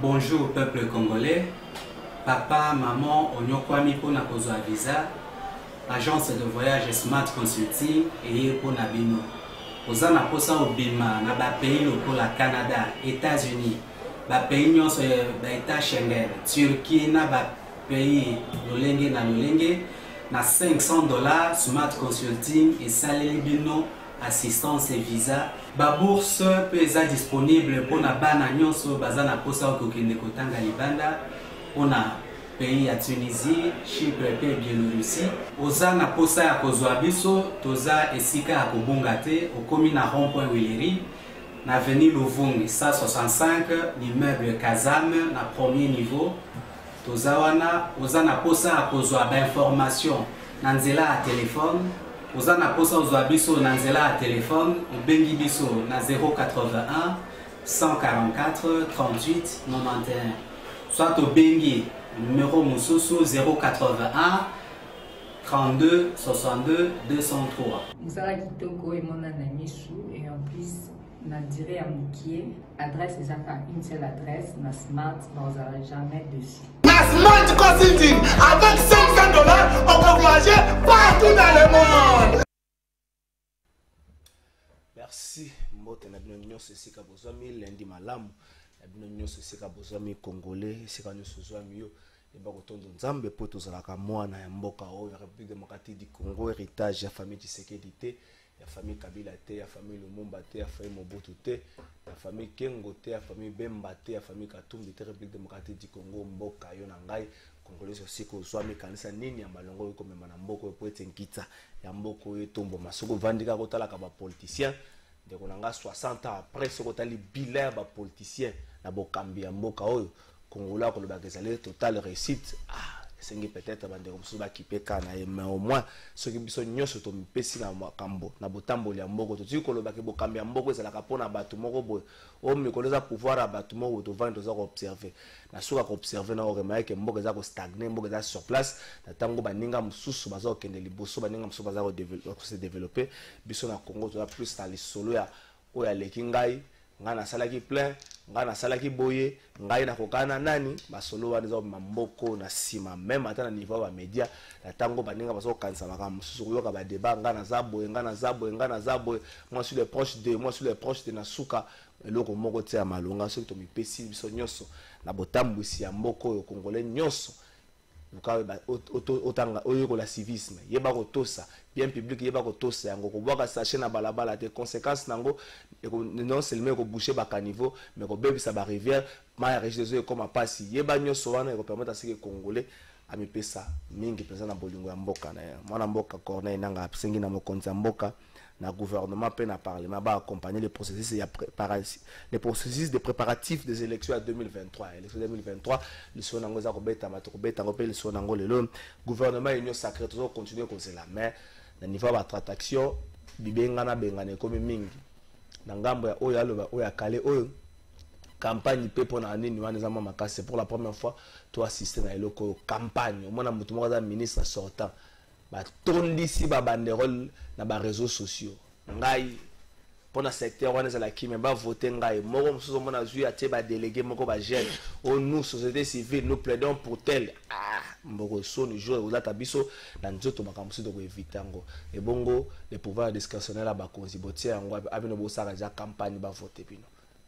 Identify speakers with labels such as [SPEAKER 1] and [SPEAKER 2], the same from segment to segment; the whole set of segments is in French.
[SPEAKER 1] Bonjour peuple congolais. Papa, maman, onyokwami pona kozwa visa. Agence de voyage Smart Consulting et pour Nabino. Oza na posa obima na ba pays lokola Canada, États-Unis, ba pays nyonso ba État Schengen, Turquie na ba pays lolenge na lolenge na $500 Smart Consulting et saleli bino assistance et visa. Ba bourse peut être disponible pour na bana nyonso baza na posa okokende kotanga libanda pona pays ya Tunisie, Chypre et Biélorussie. Oza na posa ya kozwa biso toza esika ya kobunga te okomi na rond-point Willery na avenue Luvungi 165 l'immeuble Kazam na premier niveau. Toza wana oza na posa ya kozwa ba information na nzela ya téléphone. Oza na posa ozwa biso na nzela ya téléphone obengi biso na 081 144 38 91 soit obengi numéro Moussousou 081 32 62 203.
[SPEAKER 2] Moussala Kitoko et mon Anamisou et en plus na diré à Moukié, adresse exacte une seule adresse, na Smart, dans un jamais dessus.
[SPEAKER 3] Na Smart Consulting, avec $500, on peut voyager partout dans le monde.
[SPEAKER 4] Merci. Mbote na bino nyonso esika bozwami lundi malamu. Na bino nyonso esika bozwami congolais, esika nyonso bozwami yo. Eba kotondo nzambe po tozalaka mwana ya mboka oyo République démocratique du Congo, héritage ya famille Tshisekedi te, ya famille Kabila te, ya famille Lumumba te, ya famille Mobutu te, ya famille Kengo te, ya famille Bemba te, ya famille Katumbi te. République démocratique du Congo mboka yo na ngai congolais aussi kozwami kanisa nini ya malongo yo komema na mboka yo po ete nkita ya mboka yo tombo masoko vandika kotalaka ba politiciens de konanga 60 ans après ce kotali bilan ba politiciens na bokambi ya mboka oyo Congolais kolobaka ezali total réussite. Sengi peut-être bande comme ça bakipeka na mais au moins ce qui biso nyonso to mpesi na makambo na botamboli ya mboko to tiki kolobaka bokambi ya mboko ezalaka pona bato moko boy o mikoleza pouvoir ya bato moko to vendre za observer na suka ko observer na orema ke mboko za ko stagner mboko za sur place na tango baninga mususu baza kende liboso baninga mususu baza ko se développer biso na Congo to plus na lisolo ya o ya lekingai ngana salaki plein ngana salaki boye ngai na kokana nani basolo wana za mamboko na sima même ata na niveau ba media na tango baninga baso kanisa makamu susu yoka ba débat ngana za boye ngana za boye ngana za boye moi sur les proches de na suka eloko moko te ya malonga so to mipesi biso nyonso na botambwisi ya mboko yo congolais nyonso bukawe ba otanga oyeko la civisme yeba kotosa bien public yeba kotosa yango kobwaka sachet na balabala te conséquence nango non seulement ko boucher ba caniveau mais ko bebisa ba rivière ma région comme pasi yeba nyonso wana ko permettre sike congolais amipesa mingi pesa na bolingo ya mboka na mwana mboka Corneille nanga sengi na mokonzi ya mboka na gouvernement pe na parlement ba accompagner les processus de préparatifs des élections à 2023 élections 2023 le son nango za ko beta ngo le son nango lelo gouvernement union sacrée toujours continuer comme c'est la mais na niveau ba transaction bibenga na bengane comme mingi na ngambo ya oyo aloba oyo akale oyo campagne pe pona nini wana za mama c'est pour la première fois to assister na eloko campagne mona mutu moko za ministre sortant ba tondisi ba banderole na ba réseaux sociaux ngai pona secteur wana za la kimi ba voter ngai moko mususu mona zui atie ba délégué moko ba jeune o nous société civile nous plaidons pour tel mboko so no jour oza tabiso na nzoto makambo ko éviter ngo et bongo le pouvoir discrétionnaire ba konzibotia ngo abino bo saka ja campagne ba voter bino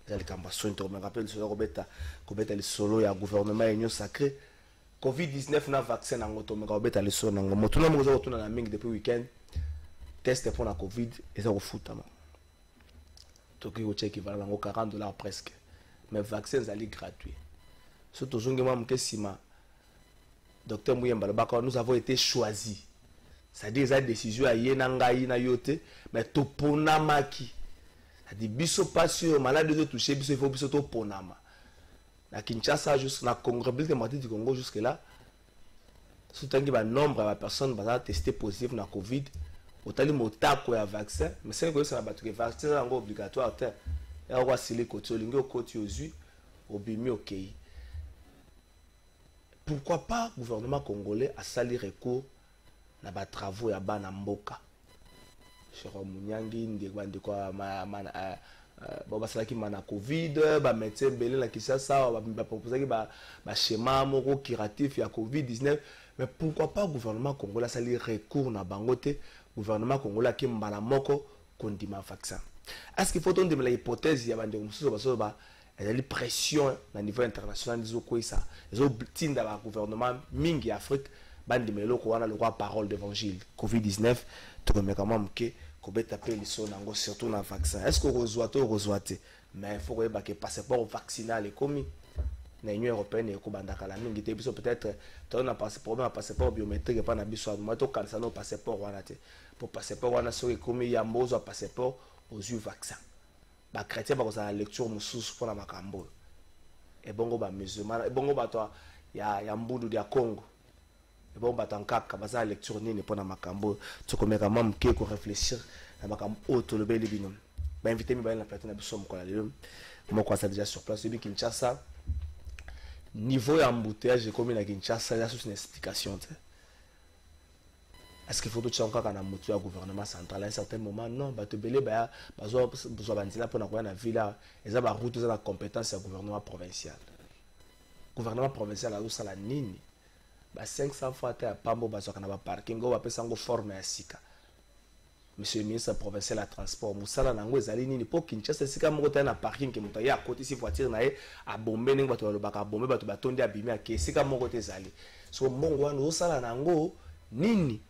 [SPEAKER 4] za le kamba so to me rappelle so ko beta le solo ya gouvernement union sacré COVID-19 na vaccin nango to me ko beta le solo nango motuna mo zo tuna na mingi depuis weekend test pour la covid et ça refutama to ki ko check va nango $40 presque mais vaccin zali gratuit surtout zonge moi mkesima docteur Mouyemba Lobaka nous avons été choisis c'est-à-dire ça décision à yena ngai na yote mais to ponamaki c'est-à-dire biso pas sûr malade de toucher biso il faut biso to ponama na Kinshasa jusqu'à la Congo République démocratique du Congo jusque là surtout qu'il y a un nombre de personnes qui ont testé positif na Covid autant de motako ya vaccin mais c'est que ça va battre vaccin c'est obligatoire et on va sceller côté lingo côté aux obimi OK. Pourquoi pas le gouvernement congolais a sali recours na ba travaux ya bana mboka Jérôme Munyangi ndeko bon basalaki mana covid ba médecin belé na Kinshasa ba proposaki ba schéma moko curatif ya covid-19 mais pourquoi pas gouvernement congolais sali recours na bangote gouvernement congolais ki mbala moko kondima vaccin est-ce qu'il faut donner la hypothèse ya bande mususu baso ba ezali pression na niveau international dizo koisa ezo tinda ba gouvernement mingi Afrique bandima eloko wana le roi parole d'évangile covid-19 to médicament mke kobeta pe liso nango surtout na vaccin est-ce que rezoa mais il faut que passeport vaccinal comme na Union européenne et kobandaka la mingi te biso peut-être to na passeport biométrique pas na biso moi to kanisa no passeport wana te pour passeport wana soki comme ya mbozo passeport aux yeux vaccin ba chrétien ba ko sa lecture mususu pour na makambo et bongo ba musulman et bongo ba to ya mbundu dia Congo et bongo ba tankaka ba sa lecture nini pour na makambo to komeka mam ke ko réfléchir na makambo auto le beli binom ba invité mi ba na plateau na biso mko la lelo moko sa déjà sur place bi Kinshasa niveau embouteillage comme na Kinshasa là c'est une explication est-ce qu'il faut tout ça encore na motu ya gouvernement central à un certain moment non ba te belé ba besoin bandila pour na kwa na villa eza ba route za la compétence ya gouvernement provincial la sala nini ba 500 fois ta pambo ba na ba parking go ba pesa ngo forme ya sika monsieur le ministre provincial à transport musala nango ezali nini po Kinshasa sika moko ta na parking ke muta ya côté si voiture na ye a bombe ningo bato ba ka bombe bato batondi abimi ake sika moko te ezali so mbongo wana osala nango nini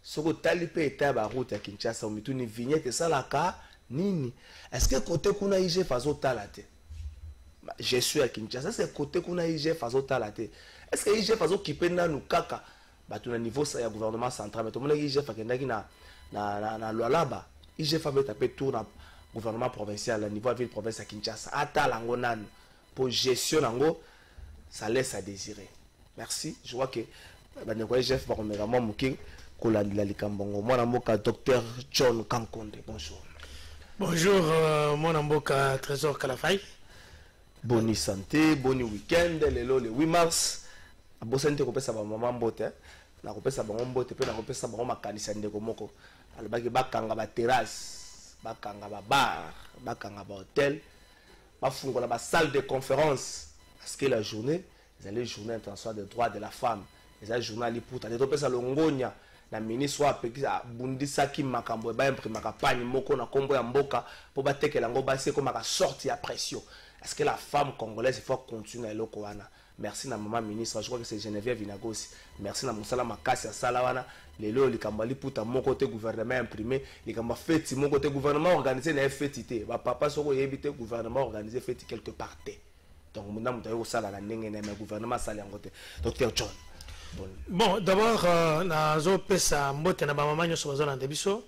[SPEAKER 4] soko tali pe eta ba route ya Kinshasa o mituni vignette salaka nini est-ce que côté kuna IGF fazo talate je suis à Kinshasa c'est côté kuna IGF fazo talate est-ce que IGF fazo kipenda nu kaka bato na niveau ya gouvernement central mais tout monde IGF akendaki na Lualaba IGF a tapé tour na gouvernement provincial à niveau de ville province à Kinshasa ata lango nan pour gestion lango ça laisse à désirer merci je vois que bande ko IGF ba komeka mo muki ko la likambongo mwana mboka docteur John Kankonde bonjour
[SPEAKER 5] mon amboka Trésor Kalafai
[SPEAKER 4] boni santé boni week-end lelo le 8 mars abosante ko pesa ba maman mbote na ko pesa bango mbote pe na ko pesa bango makanisa ndeko moko alobaki bakanga ba terrasse bakanga ba bar bakanga ba hôtel bafungola ba salle de conférence parce que la journée les journée internationale des droits de la femme les journal liputa de pesa longonya na ministre wa pekisa bundisaki makambo ba imprimer campagne moko na kombo ya mboka po batekela ngo basi ko maka sorti ya pression est-ce que la femme congolaise il faut continuer eloko wana merci na maman ministre je crois que c'est Geneviève Vinagosi merci na musala makasi ya sala wana lelo likambo liputa moko te gouvernement imprimé likambo fête moko te gouvernement organisé na fête te ba papa soko yebite gouvernement organisé fête quelque part te donc mona muta yo sala na ndenge na gouvernement sala ngote docteur John
[SPEAKER 5] bon d'abord na zo pesa mbote na ba maman nyoso bazona ndebiso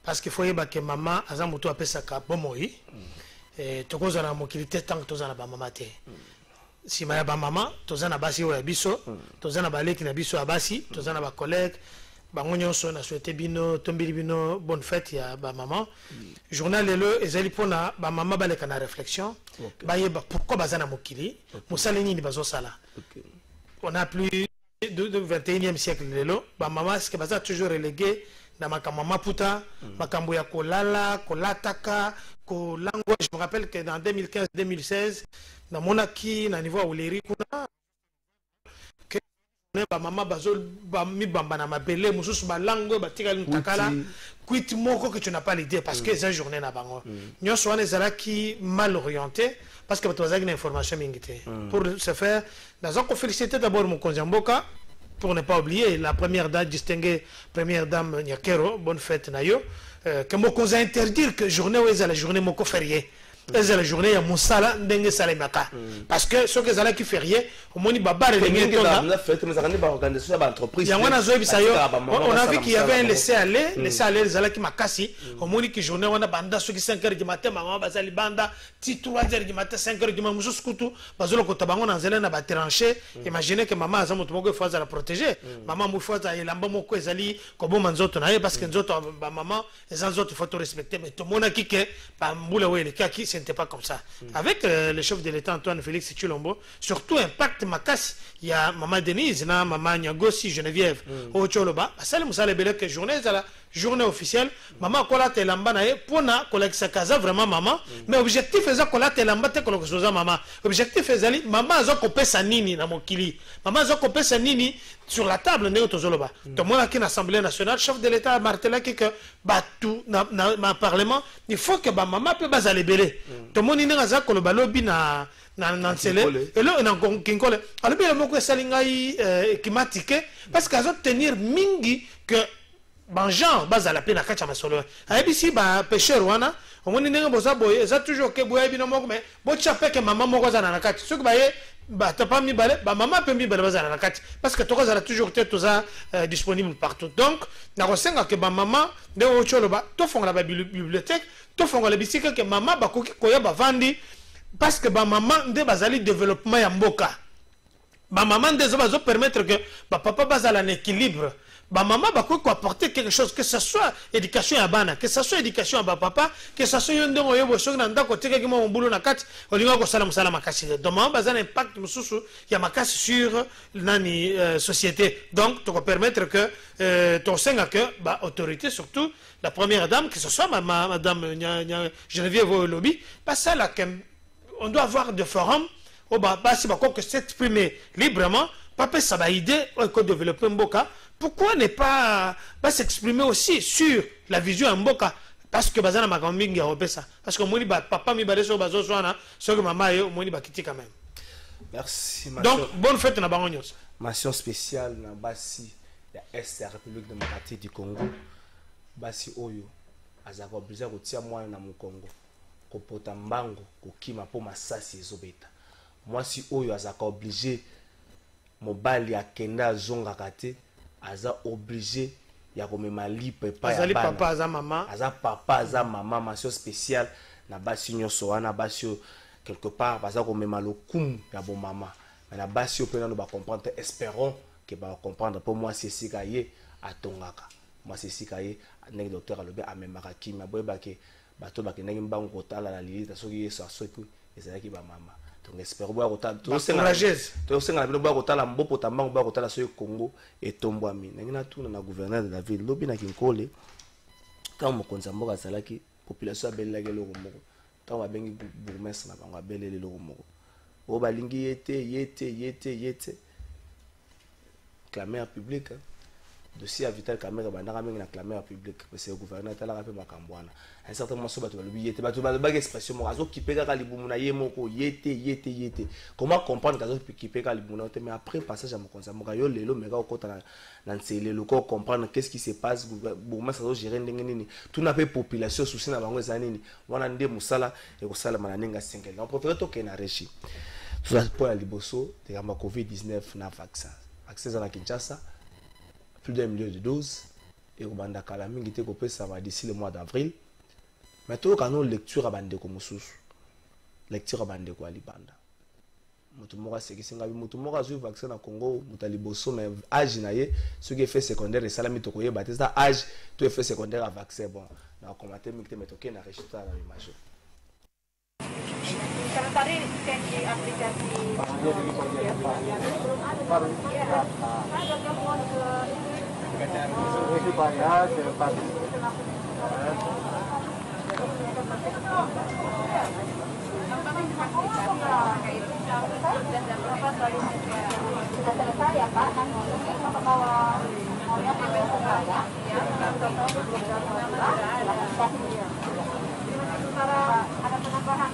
[SPEAKER 5] parce qu'il faut yeba que maman aza mutu apesa ka bomoi et tokoza na mokilité tant que tozana ba maman te si ma ba maman tozana basi o ya biso tozana baleki na biso abasi tozana ba collègue bango nyonso na souhaité bino tombili bino bonne fête ya ba maman journal lelo ezali pona ba maman baleka na réflexion ba yeba pourquoi bazana mokili musala nini bazo sala on a plus de 21e siècle lelo ba maman est-ce que baza toujours relégué na makambo maputa makambo ya kolala kolataka kolango je me rappelle que dans 2015 2016 na monaki na niveau uleri kuna que ba mama bazol ba mi bamba na mabele mususu ba lango ba tikali ntakala quit moko que tu n'as pas l'idée parce que cette journée na bango nyoso wana ezalaki mal orienté parce que tu as une information mingité pour ce faire dans un féliciter d'abord mon konzamboka pour ne pas oublier la première dame distinguée première dame Nyakero bonne fête nayo que mon konza interdire que journée où est la journée moko férié c'est la journée ya musala ndenge salemaka parce que ce que zala qui férié au moni babare ndenge tonda
[SPEAKER 4] la fête mais zakani ba organisation ba entreprise
[SPEAKER 5] ya wana zo bisayo on a vu qu'il y avait un laisser aller zala qui makasi au moni qui journée wana banda so qui 5h du matin maman bazali banda ti 3h du matin 5h du matin mususu kutu bazolo ko tabango na nzela na ba trancher imaginez que maman aza moto moko fois à la protéger maman mu fois à elamba moko ezali ko bomba nzoto na ye parce que nzoto ba maman les nzoto faut respecter mais to mona ki ke ba mbula wele kaki n'était pas comme ça. Avec le chef de l'État Antoine Félix Tshilombo, surtout impact Makas, il y a maman Denise, maman Nyagosi, Geneviève, au Tcholoba, ça le moussa lebele que journée journée officielle maman kola telamba na ye pona kolakisa kaza vraiment maman mais objectif eza kola telamba te kolakisa maman objectif ezali maman azo kopesa nini na mokili maman azo kopesa nini sur la table ndenge tozoloba to mona ki na assemblée nationale chef de l'état martelaki que batu na parlement il faut que ba maman pe bazale belé to moni ndenge za koloba lobi na nsele elo na kinkole alobi le moko esali ngai kimatike parce que azo tenir mingi que banjan bazala pe na kati ya masolo ayebisi ba pêcheur wana omoni ndenge boza boye eza toujours ke boye bino moko mais botia pe ke mama moko azala na kati soki baye batapa mibale bamama mpe mibale bazala na kati parce que tokozala toujours te toza disponible partout donc nakosenga ke bamama ndenge oti oloba tofongola babibliothèque tofongola bisika ke mama bakoki koya bavandi parce que bamama nde bazali développement ya mboka bamama nde bazo permettre que bapapa bazala na équilibre maman va apporter quelque chose, que ce soit éducation à bana, que ce soit éducation à papa, que ce soit un don au sur nanda côté que mon boulot na kat, au lieu de salam salam kasi. Donc maman va un impact mususu ya makasi sur nani société. Donc tu vas permettre que ton senga que bah autorité surtout la première dame, que ce soit madame Geneviève Lobby, pas ça là on doit avoir des forums où bah si bah quoi que s'exprimer librement, papa ça va aider au développer mboka. Pourquoi ne pas s'exprimer aussi sur la vision en Mboka? Parce que bazana makambingi ya opesa. Parce que moni papa mi baleso bazo swana, so que maman yo moni bakiti quand même.
[SPEAKER 4] Merci.
[SPEAKER 5] Donc bonne fête na bango nyos.
[SPEAKER 4] Mention spéciale na basi ya Est la République démocratique du Congo. Basi oyo azaka obligé kotia mwana na Mukongo. Kopota mbango kokima po masasi ezobeta. Mwasi oyo azaka obligé mobali akenda zonga kate. Aza obligé ya komema lipe pa ya bana.
[SPEAKER 5] Papa aza mama.
[SPEAKER 4] Aza papa aza mama, mention spéciale na basi nyonso wana basi quelque part baza komema lokumu ya bon mama. Mais na basi opena no ba comprendre, espérons que ba comprendre pour moi c'est sika ye atongaka. Moi c'est sika ye nek docteur alobe amemaka kimia boyeba ke bato ba kenaki mbango kotala la lilita soki yeso asoki ezalaki ba mama. Donc espérons boya kotala to senga bino boya kotala mbopo tambango boya kotala so Congo etombwami nangina tuna na gouverneur de la ville lobi na kinkole quand mokonza mboka zalaki population abelelaki eloko moko tant babengi bourgmestre na bango abeleli eloko moko o balingi yete clameur public dossier à Vital Kamerhe bandaka mingi na clameur public parce que gouverneur talaka pe makambo wana un certain moment so bato balobi yete bato ba expression mo azo kipeka ka libumu na ye moko yete comment comprendre kazo kipeka libumu na te mais après passage à mokonza moka yo lelo meka okota na nsele loko comprendre qu'est-ce qui se passe bourgmestre ça doit gérer ndenge nini tout na pe population souci na bango za nini wana nde musala e ko sala mananinga 5 on préfère to ke na régie tout ça pour la liboso de la COVID-19 na vaccin za na Kinshasa plus d'un million de doses et au banda kalamingi te kopé ça va d'ici le mois d'avril mais tout quand nous lecture à bande comme sous lecture à bande quoi libanda mutumora c'est que singa mutumora zo vaccin na Congo mutaliboso mais âge na ye ce qui fait secondaire et salami to koye bateza âge tout effet secondaire à vaccin bon na commenter mikte metoke na résultat na image
[SPEAKER 6] Tadi di aplikasi ada penambahan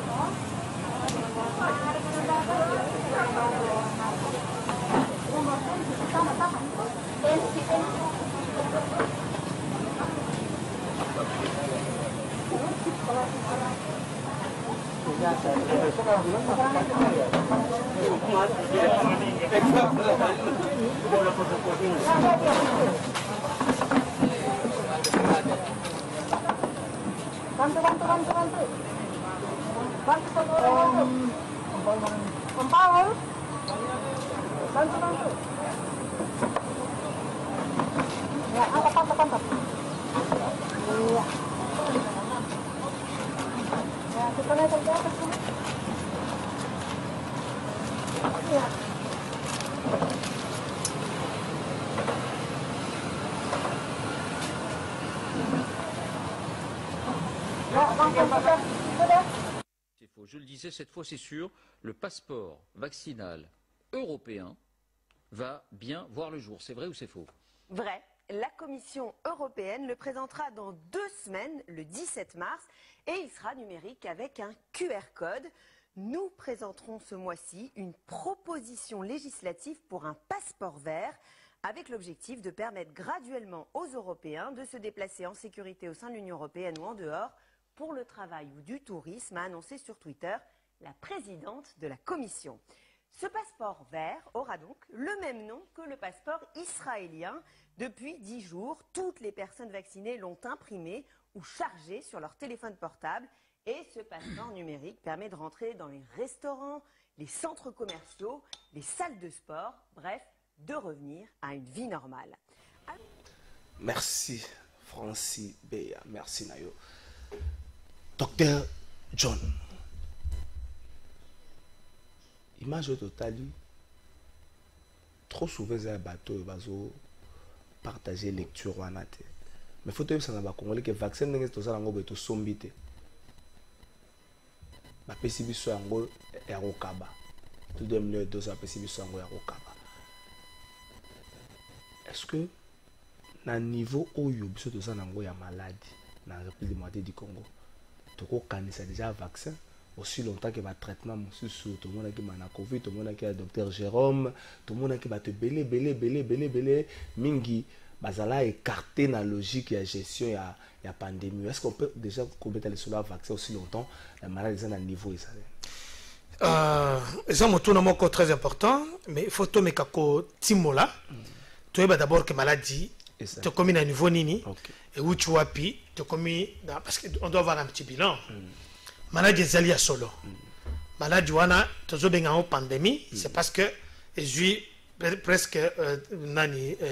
[SPEAKER 6] bantu ya angkat iya ya kita naik ke atas ya
[SPEAKER 7] C'est faux. Je le disais, cette fois c'est sûr, le passeport vaccinal européen va bien voir le jour. C'est vrai ou c'est faux?
[SPEAKER 8] Vrai. La Commission européenne le présentera dans 2 semaines, le 17 mars, et il sera numérique avec un QR code. Nous présenterons ce mois-ci une proposition législative pour un passeport vert avec l'objectif de permettre graduellement aux Européens de se déplacer en sécurité au sein de l'Union européenne ou en dehors pour le travail ou du tourisme, a annoncé sur Twitter la présidente de la Commission. Ce passeport vert aura donc le même nom que le passeport israélien. Depuis 10 jours, toutes les personnes vaccinées l'ont imprimé ou chargé sur leur téléphone portable. Et ce passeport numérique permet de rentrer dans les restaurants, les centres commerciaux, les salles de sport, bref, de revenir à une vie normale.
[SPEAKER 4] Merci, Francis Beya. Merci, Nayo. Docteur John. Image totale, trop souvent, il y a un bateau qui partager lecture. Mais il faut que les Congolais que le vaccin n'est pas un sombité. La PCB soit en gros et à Rokaba. Tout de même, les deux PCB soit en gros et à Rokaba. Est-ce que, dans le niveau où il y a une maladie dans la République démocratique du Congo, tu as déjà un vaccin? Aussi longtemps que le traitement, tout le monde qui a Covid, tout le monde qui a le docteur Jérôme, tout le monde qui va te belé, mingi, bazala écarté dans la logique de gestion de la pandémie. Est-ce qu'on peut déjà commettre le vaccin aussi longtemps, la maladie est à un niveau?
[SPEAKER 5] C'est un mot très important, mais il faut que tu timola. Tu es d'abord que maladie, tu commis à un niveau nini, et où tu as pu, tu commis, parce qu'on doit avoir un petit bilan. Maladie est solo. Maladie wana toujours bien en pandémie, c'est parce que j'ai presque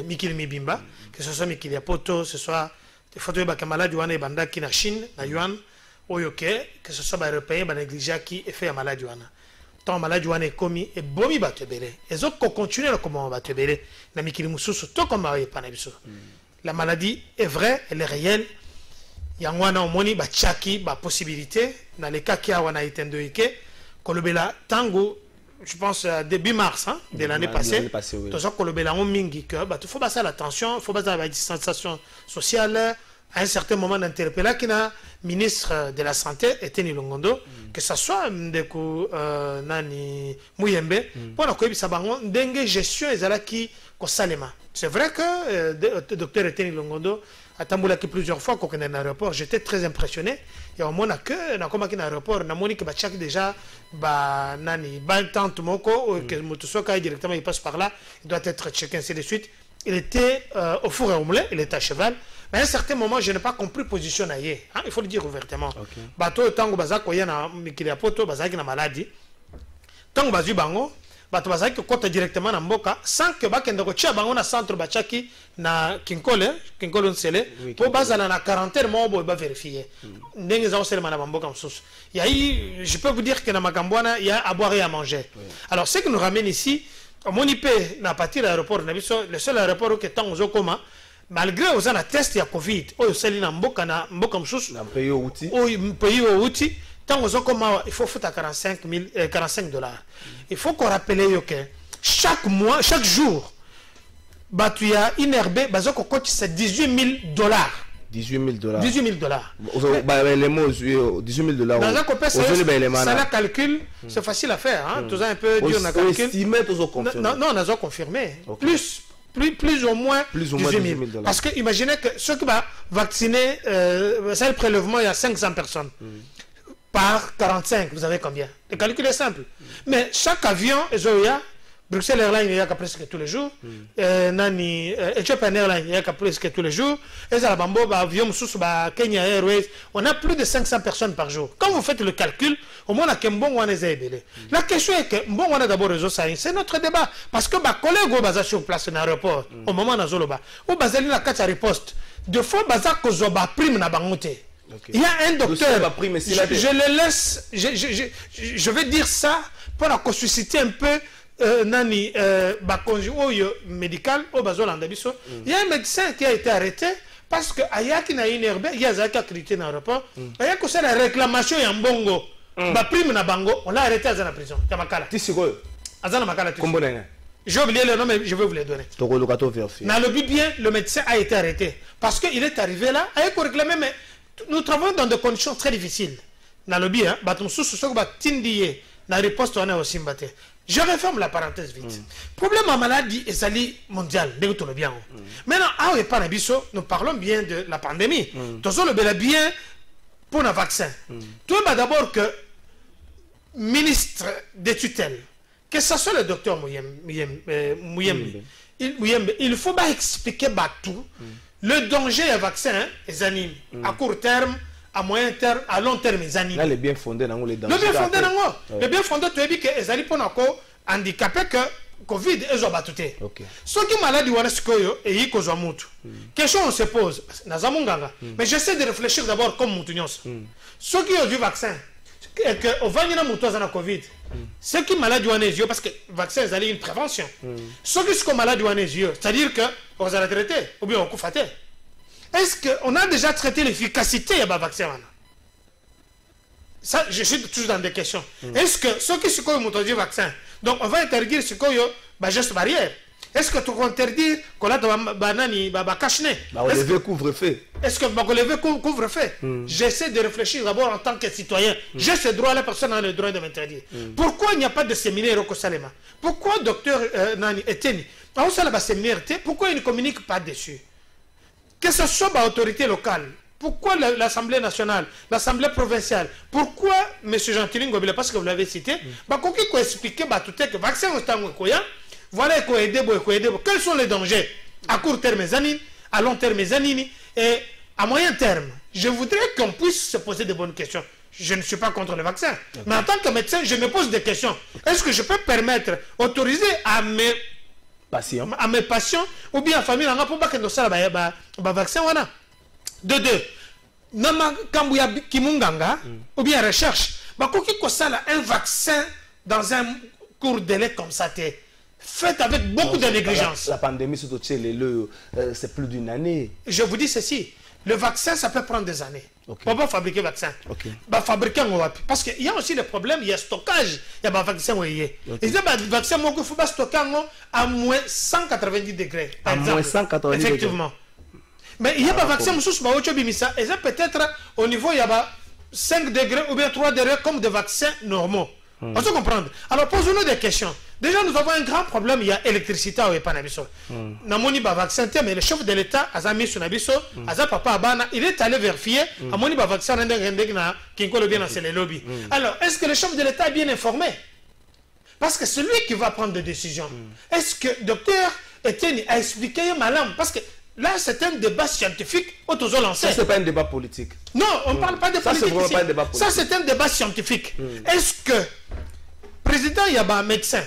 [SPEAKER 5] Mikil Mibimba, que ce soit Mikil Yapoto, ce soit des photos de maladie wana banda qui na Chine, na Yuan, oyoke, que ce soit européen, ba négligé qui est fait à maladie wana. Tant maladie wana est commis et bomi ba te belé. Et autres continuent à comment va te belé. Na Mikil Mususu, tout comme va y panabiso. La maladie est vraie, elle est réelle. Yangwana omoni ba chaki ba possibilité dans les cas qui a wana itendoike kolobela tango je pense début mars hein, de l'année passée tout ça kolobela on mingi que bah il faut passer l'attention, il faut passer la distanciation sociale à un certain moment d'interpeller qui na ministre de la santé Eteni Longondo que ça soit ndeko nani Muyembe pour la koyebisa bango ndenge gestion ezala ki ko salema. C'est vrai que docteur Eteni Longondo a tamboula plusieurs fois quand on est dans l'aéroport, j'étais très impressionné. Et au moins que na koma ki na aéroport, na moni que ba chak déjà ba nani ba tante moko que motosoka directement il passe par là, il doit être checké ainsi de suite. Il était au four et au moulin, il était à cheval. Mais à un certain moment, je n'ai pas compris position naïe. Hein? Il faut le dire ouvertement. Bateau tango bazako yana mikili poto bazaki na maladie. Tango bazu bango bato bazaki kota directement na mboka sans que bakende ko tia bango na centre bachaki na Kinkole nsele pour bazala na quarantaine mo bo ba vérifier ndenge za osele na mboka msusu ya je peux vous dire que na makambwana il y a à boire et à manger. Alors ce qui nous ramène ici monipe na partir l'aéroport na biso le seul aéroport que tango zo koma malgré aux ana test ya covid o seli na mboka msusu
[SPEAKER 4] na pays outil
[SPEAKER 5] tant il faut foutre à $45. Il faut qu'on rappelle que chaque mois, chaque jour, tu as inerbe, c'est $18,000. $18,000.
[SPEAKER 4] Les mots, $18,000.
[SPEAKER 5] Ça la calcul, c'est facile à faire. Hein? Tu as un peu dur dans le calcul. Non, on a confirmé. Plus ou moins $18,000. Parce que imaginez que ceux qui vont vacciner, c'est le prélèvement, il y a 500 personnes. Par 45, vous avez combien? Le calcul est simple. Mais chaque avion, Bruxelles Airlines, il y a presque tous les jours. Ethiopian Airlines, il y a presque tous les jours. Et Zalabambo, avion Kenya Airways, on a plus de 500 personnes par jour. Quand vous faites le calcul, au moins, la question est que, d'abord, c'est notre débat. Parce que, collègues, ils sur place dans l'aéroport, au moment où ils sont là, ils ont la carte à riposte. De fois, ils ont prime na bangote. Il y a un docteur, je le laisse, je vais dire ça pour la susciter un peu médical. Il y a un médecin qui a été arrêté parce que ayaki na inerbe il y a zaka critiqué dans l'aéroport ayako ça la réclamation ya mbongo ba prime na bango on l'a arrêté à la prison ya makala
[SPEAKER 4] tisiko
[SPEAKER 5] azana makala
[SPEAKER 4] kombo na
[SPEAKER 5] j'ai oublié le nom mais je vais vous les donner
[SPEAKER 4] toko lokato vérifier
[SPEAKER 5] na lobby bien le médecin a été arrêté parce que il est arrivé là ayako réclamer mais nous travaillons dans des conditions très difficiles na lobby hein batum susu soko ba tindiye na riposte on a aussi mbaté. Je referme la parenthèse vite. Problème en maladie et sali mondial, tout le bien. Maintenant, nous parlons bien de la pandémie. Tous le bien pour un vaccin. Tout d'abord que ministre des tutelles, que ce soit le docteur Mouyembe, il faut expliquer tout le danger du vaccin, les animes, à court terme, à moyen terme, à long terme, les animaux.
[SPEAKER 4] Là, les bien fondés dans les dangers.
[SPEAKER 5] Le bien fondé dans le bien fondé, tu as dit que les animaux sont handicapés que Covid est zobatouté. Ce qui est malade, c'est et cause à moutou. Question on se pose, mais j'essaie de réfléchir d'abord comme moutunions. Ceux qui ont du vaccin, et que au va y a moutou à Covid. Ceux qui sont malades parce que le vaccin c'est une prévention. Ceux qui sont malades c'est-à-dire que on va traiter ou bien on coupe faté. Est-ce qu'on a déjà traité l'efficacité du vaccin? Ça, je suis toujours dans des questions. Est-ce que ceux qui sont du vaccin, donc on va interdire ce qu'il y a geste barrière? Est-ce que tu vas interdire qu'on a des cache-nez?
[SPEAKER 4] On lever couvre-feu.
[SPEAKER 5] Est-ce que on lever couvre-feu? J'essaie de réfléchir d'abord en tant que citoyen. J'ai ce droit, la personne a le droit de m'interdire. Pourquoi il n'y a pas de séminaire au Kosalema? Pourquoi docteur Nani Eteni, pourquoi il ne communique pas dessus? Que ce soit l'autorité locale, pourquoi l'Assemblée nationale, l'Assemblée provinciale, pourquoi M. Gentilin Gobila, parce que vous l'avez cité, qui peut expliquer que le vaccin est voilà quels sont les dangers à court terme, à long terme et à moyen terme. Je voudrais qu'on puisse se poser de bonnes questions. Je ne suis pas contre le vaccin, mais en tant que médecin, je me pose des questions. Est-ce que je peux permettre, autoriser à mes patients ou bien à la famille pour pas que nous ça vaccin voilà de deux nama kambuya kimunganga ou bien recherche qui ko ça un vaccin dans un court délai comme ça fait avec beaucoup de négligence. La
[SPEAKER 4] pandémie c'est plus d'une année.
[SPEAKER 5] Je vous dis ceci, le vaccin ça peut prendre des années. Pour pas fabriquer le vaccin. Fabriquer parce qu'il y a aussi le problème, il y a stockage, il y a un vaccin. Et le vaccin, il faut stocker à moins 190 degrés.
[SPEAKER 4] À moins 190 degrés.
[SPEAKER 5] Effectivement. Mais il y a un vaccin, et ça peut-être au niveau, il y a 5 degrés ou bien 3 degrés comme des vaccins normaux. On peut comprendre. Alors posons-nous des questions. Déjà, nous avons un grand problème, il y a l'électricité au Epanabiso. Namoni ba vaccin, mais le chef de l'État, Azami Sunabiso, Azapapa Abana, il est allé vérifier, Amoni ba vaccin, qui est bien dans les lobbies. Alors, est-ce que le chef de l'État est bien informé? Parce que c'est lui qui va prendre des décisions. Est-ce que le docteur Etienne a expliqué malin? Parce que là, c'est un débat scientifique autour lancé.
[SPEAKER 4] Ça, c'est pas un débat politique.
[SPEAKER 5] Non, on ne parle pas de politique.
[SPEAKER 4] Ça, c'est pas un débat politique.
[SPEAKER 5] Ça, c'est un débat scientifique. Est-ce que président, il y a un médecin?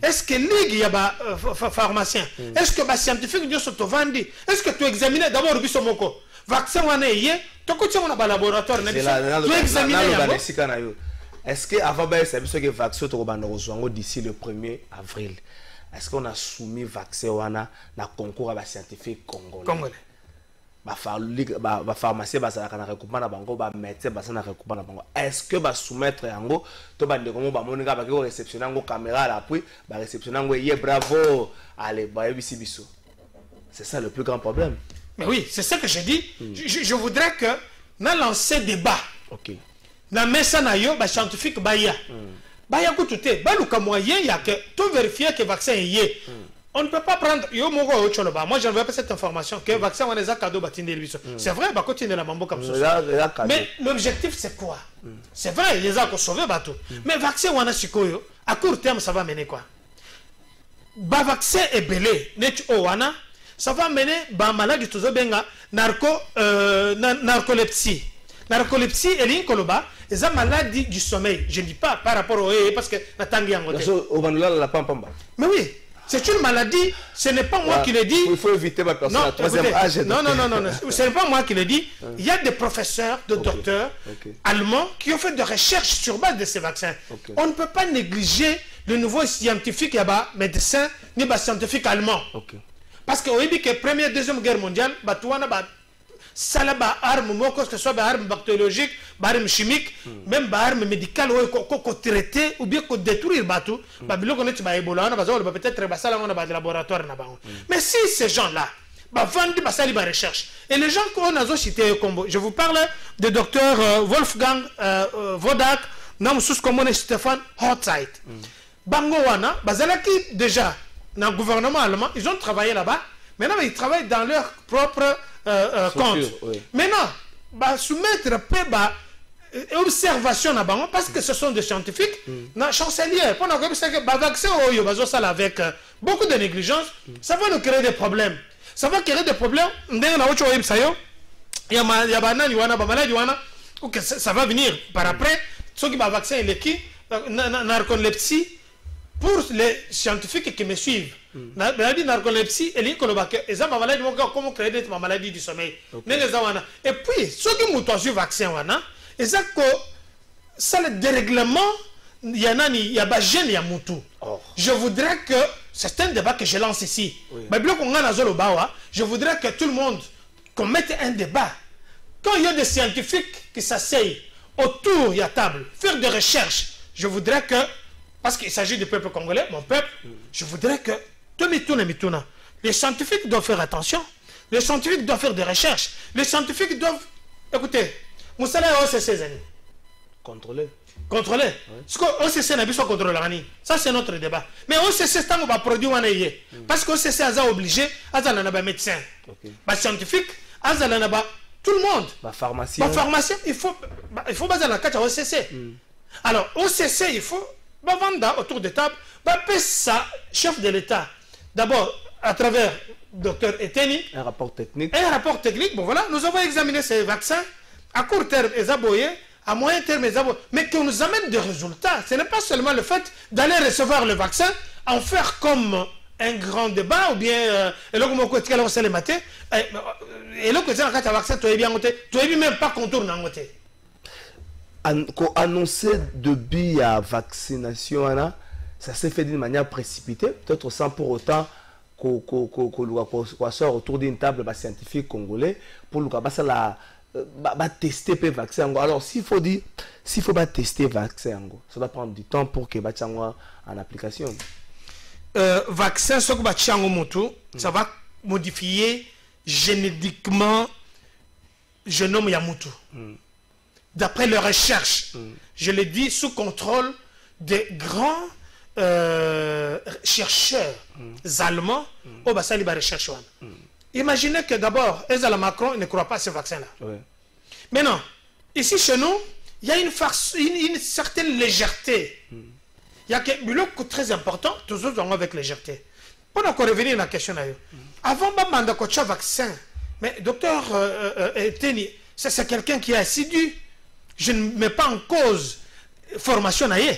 [SPEAKER 5] Est-ce que ligue, il y a un pharmacien? Est-ce que les scientifiques sont vendus? Est-ce que tu examines d'abord le bisomoko? Vaccin, on est hier, tu as un laboratoire. Tu examines.
[SPEAKER 4] Est-ce qu'avant que le vaccin d'ici le 1er avril, est-ce qu'on a soumis le vaccin à concours à scientifiques congolais? Pharmacien basala recoupement na bango ba médecin basala recoupement na bango est-ce que ba soumettre yango to ba ndeko mo ba moninga ba ko réceptionner ngo caméra à l'appui ba réceptionner ngo yé bravo allez ba yebisi biso? C'est ça le plus grand problème.
[SPEAKER 5] Mais oui, c'est ça que je dis. Je voudrais que na lancer débat. Na mesa na yo ba scientifique ba ya ba ya ko touté ba luka moyen ya que tout vérifier que vaccin est. On ne peut pas prendre. Moi, je ne veux pas cette information que le vaccin est un cadeau. C'est vrai, il va continuer la mambo comme ça. Mais l'objectif, c'est quoi? C'est vrai, il les a sauvés. Mais le vaccin, à court terme, ça va mener quoi? Le vaccin est belé. Ça va mener à la maladie de narcolepsie. Narcolepsie et l'incoloba, c'est une maladie du sommeil. Je ne dis pas par rapport au parce que la tangi en mais oui. C'est une maladie, ce n'est pas moi qui le dis.
[SPEAKER 4] Il faut éviter ma personne à troisième âge.
[SPEAKER 5] Non, ce n'est pas moi qui le dis. Il y a des professeurs, des docteurs allemands qui ont fait des recherches sur base de ces vaccins. On ne peut pas négliger le niveau scientifique, il y a médecins, ni scientifiques allemands. Parce qu'on dit que la Première et Deuxième Guerre mondiale, ça là ba arme que ce soit ba arme bactériologique, ba arme chimique, même ba arme médicale qu'on traiter ou bien qu'on détruire bateau, ba biloko net ba Ebola on va peut-être ba ça on a ba laboratoire na ba. Mais si ces gens là ba vendent ba ça ba recherche et les gens qu'on a cité au combo, je vous parle de docteur Wolfgang Wodak, nam sous comme Stéphane Hotzeit. Bango wana bazalaki déjà dans le gouvernement allemand, ils ont travaillé là-bas. Maintenant, ils travaillent dans leur propre compte. Oui. Maintenant, bah, soumettre peu observation là-bas, parce que ce sont des scientifiques, na chancelier, pendant que le vaccin avec beaucoup de négligence, ça va nous créer des problèmes. Ça va créer des problèmes. Il y a maladie, ça va venir par après. Ceux qui ont vaccin, qui narcolepsie, pour les scientifiques qui me suivent, la maladie narcolepsie, elle est comment créer des maladies du sommeil. Et puis, ceux qui ont eu vaccin, ça le dérèglement, il y a des gènes, il y a moutou. Je voudrais que, c'est un débat que je lance ici, je voudrais que tout le monde, qu'on mette un débat. Quand il y a des scientifiques qui s'asseyent autour de la table, faire des recherches, je voudrais que, parce qu'il s'agit du peuple congolais, mon peuple, je voudrais que les scientifiques doivent faire attention, les scientifiques doivent faire des recherches, les scientifiques doivent, écoutez, Moussala est OCC,
[SPEAKER 4] contrôler.
[SPEAKER 5] Contrôler. Ce que OCC n'a pas contrôlé, ça c'est notre débat. Mais OCC, c'est un produit, parce que OCC a obligé, à un médecin, un scientifique, à tout le monde.
[SPEAKER 4] Pharmacien.
[SPEAKER 5] Il faut baser la carte à OCC. Alors, OCC, il faut vendre autour de table, ça, chef de l'État. D'abord, à travers Dr Eteni.
[SPEAKER 4] Un rapport technique.
[SPEAKER 5] Un rapport technique. Bon, voilà, nous avons examiné ces vaccins à court terme, à moyen terme, mais qu'on nous amène des résultats. Ce n'est pas seulement le fait d'aller recevoir le vaccin, en faire comme un grand débat, ou bien, et là, comme on sait le matin, et là, quand tu as un vaccin, tu es bien noté, tu es même pas contourné en côté.
[SPEAKER 4] Annoncer début à vaccination, ça s'est fait d'une manière précipitée, peut-être sans pour autant qu'on soit autour d'une table scientifique congolais pour tester le vaccin. Alors, s'il faut tester le vaccin, ça va prendre du temps pour que le vaccin soit en application.
[SPEAKER 5] Vaccin, ça va modifier génétiquement le génome Yamutu. D'après les recherches, je l'ai dit, sous contrôle des grands chercheurs allemands au Bassali recherche. Imaginez que d'abord, Ezala Macron ne croit pas à ce vaccin-là. Maintenant, ici chez nous, il y a une certaine légèreté. Il y a quelque chose très important, toujours avec légèreté. Pour encore revenir à la question, avant de vaccin, mais docteur Teni, c'est quelqu'un qui est assidu. Je ne mets pas en cause formation naïe.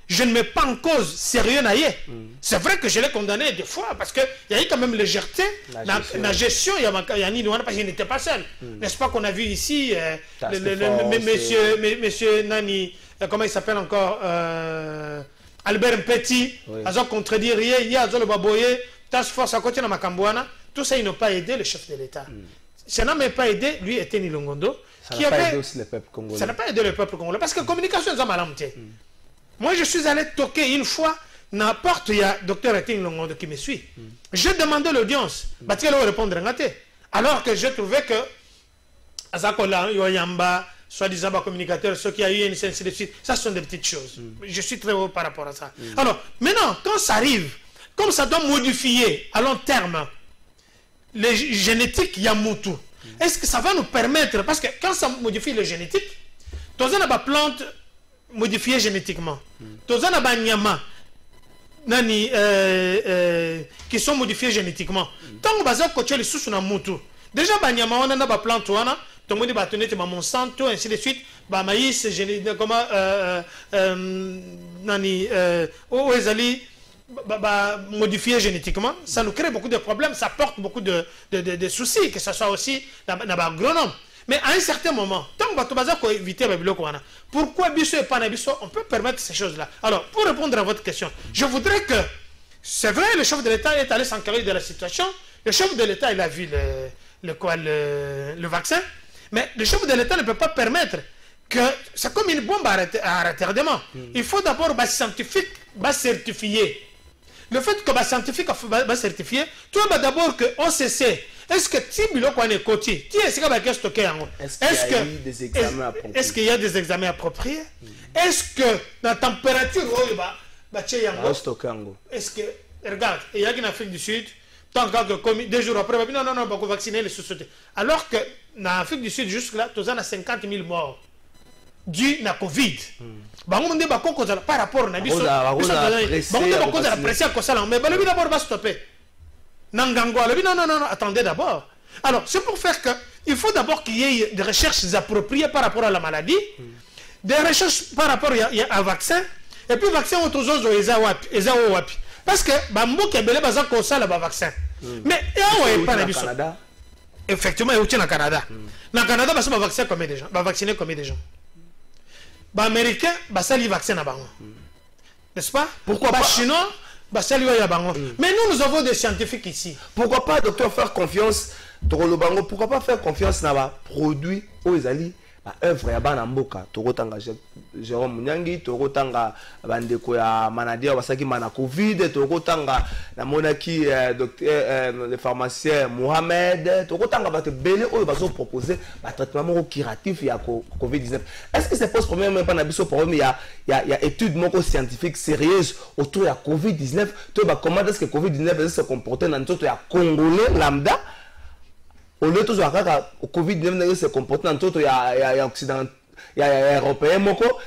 [SPEAKER 5] Je ne mets pas en cause sérieux naïe. C'est vrai que je l'ai condamné des fois parce qu'il y a eu quand même légèreté. La gestion, il y a parce qu'il n'était pas seul. N'est-ce pas qu'on a vu ici monsieur Nani, comment il s'appelle encore Albert Petit, ils ont contredit rien, il y a le Baboye, Task Force à côté de Makambouana. Tout ça, ils n'ont pas aidé le chef de l'État. Ça n'a même pas aidé, lui, Eteni Longondo.
[SPEAKER 4] Ça n'a pas aidé aussi le peuple congolais.
[SPEAKER 5] Ça n'a pas aidé le peuple congolais. Parce que la communication, c'est mal. Moi, je suis allé toquer une fois, n'importe, il y a Dr Eteni Longondo qui me suit. J'ai demandé l'audience. Il va répondre. Alors que je trouvais que Azakola, Yoyamba, soi-disant communicateur, ceux qui ont eu une ainsi de suite, ça sont des petites choses. Je suis très haut par rapport à ça. Alors, maintenant, quand ça arrive, comme ça doit modifier à long terme les génétiques Yamutu, est-ce que ça va nous permettre, parce que quand ça modifie les génétiques, tu as des plantes modifiées génétiquement, tu as des nyama qui sont modifiées génétiquement. Tant que tu as les sous na mutu, déjà les nyama on a des plantes, tu as des bâtonnets, tu as Monsanto, ainsi de suite, maïs, comment modifié génétiquement, ça nous crée beaucoup de problèmes, ça porte beaucoup de soucis, que ce soit aussi dans l'agronome. Mais à un certain moment, tant que tu éviter pourquoi Bisso et Panabisso, on peut permettre ces choses-là. Alors, pour répondre à votre question, je voudrais que, c'est vrai, le chef de l'État est allé s'enquérir de la situation, le chef de l'État, il a vu le vaccin. Mais le chef de l'État ne peut pas permettre que c'est comme une bombe à retardement. Il faut d'abord les scientifiques certifier. Le fait que les scientifiques va certifier, tu vois d'abord que OCC, est-ce que tu es côté, est-ce qu'il y a des examens appropriés? Est-ce que la température est-ce que regarde, il y a en Afrique du Sud, tant que 2 jours après, non, on va vacciner les sociétés. Alors que en Afrique du Sud, jusque-là, tu as 50 000 morts dû à Covid. Par rapport à la pression, mais d'abord va stopper. Non, attendez d'abord. Alors, c'est pour faire que il faut d'abord qu'il y ait des recherches appropriées par rapport à la maladie, des recherches par rapport à vaccin, et puis vaccin aux autres, parce que Bambo qui a belé bazar comme ça le vaccin. Mais il n'y a pas de Canada. Effectivement, il y a au Canada. Dans le Canada, il va vacciner combien de gens? Va vacciner combien de gens? Les Américains, ils vaccinent à Bango. N'est-ce pas? Pourquoi pas? Chinois, mais nous avons des scientifiques ici.
[SPEAKER 4] Pourquoi pas, docteur, faire confiance pourquoi pas faire confiance dans les produits aux alliés? Œuvre ya bana mboka tokotanga Jérôme Munyangi tokotanga bandeko ya manadia basaki mana Covid tokotanga na monaki docteur le pharmacien Mohamed tokotanga bato belé oyo bazo proposer ba traitement curatif ya Covid-19. Est-ce que ça pose problème même pas na biso problème il y a études moko scientifiques sérieuses autour de la Covid-19 to ba comment est-ce que Covid-19 se comporter dans ntoto ya congolais lambda? Au lieu de tout ça, le Covid-19 se comporte dans tout Occident, il y a Européens,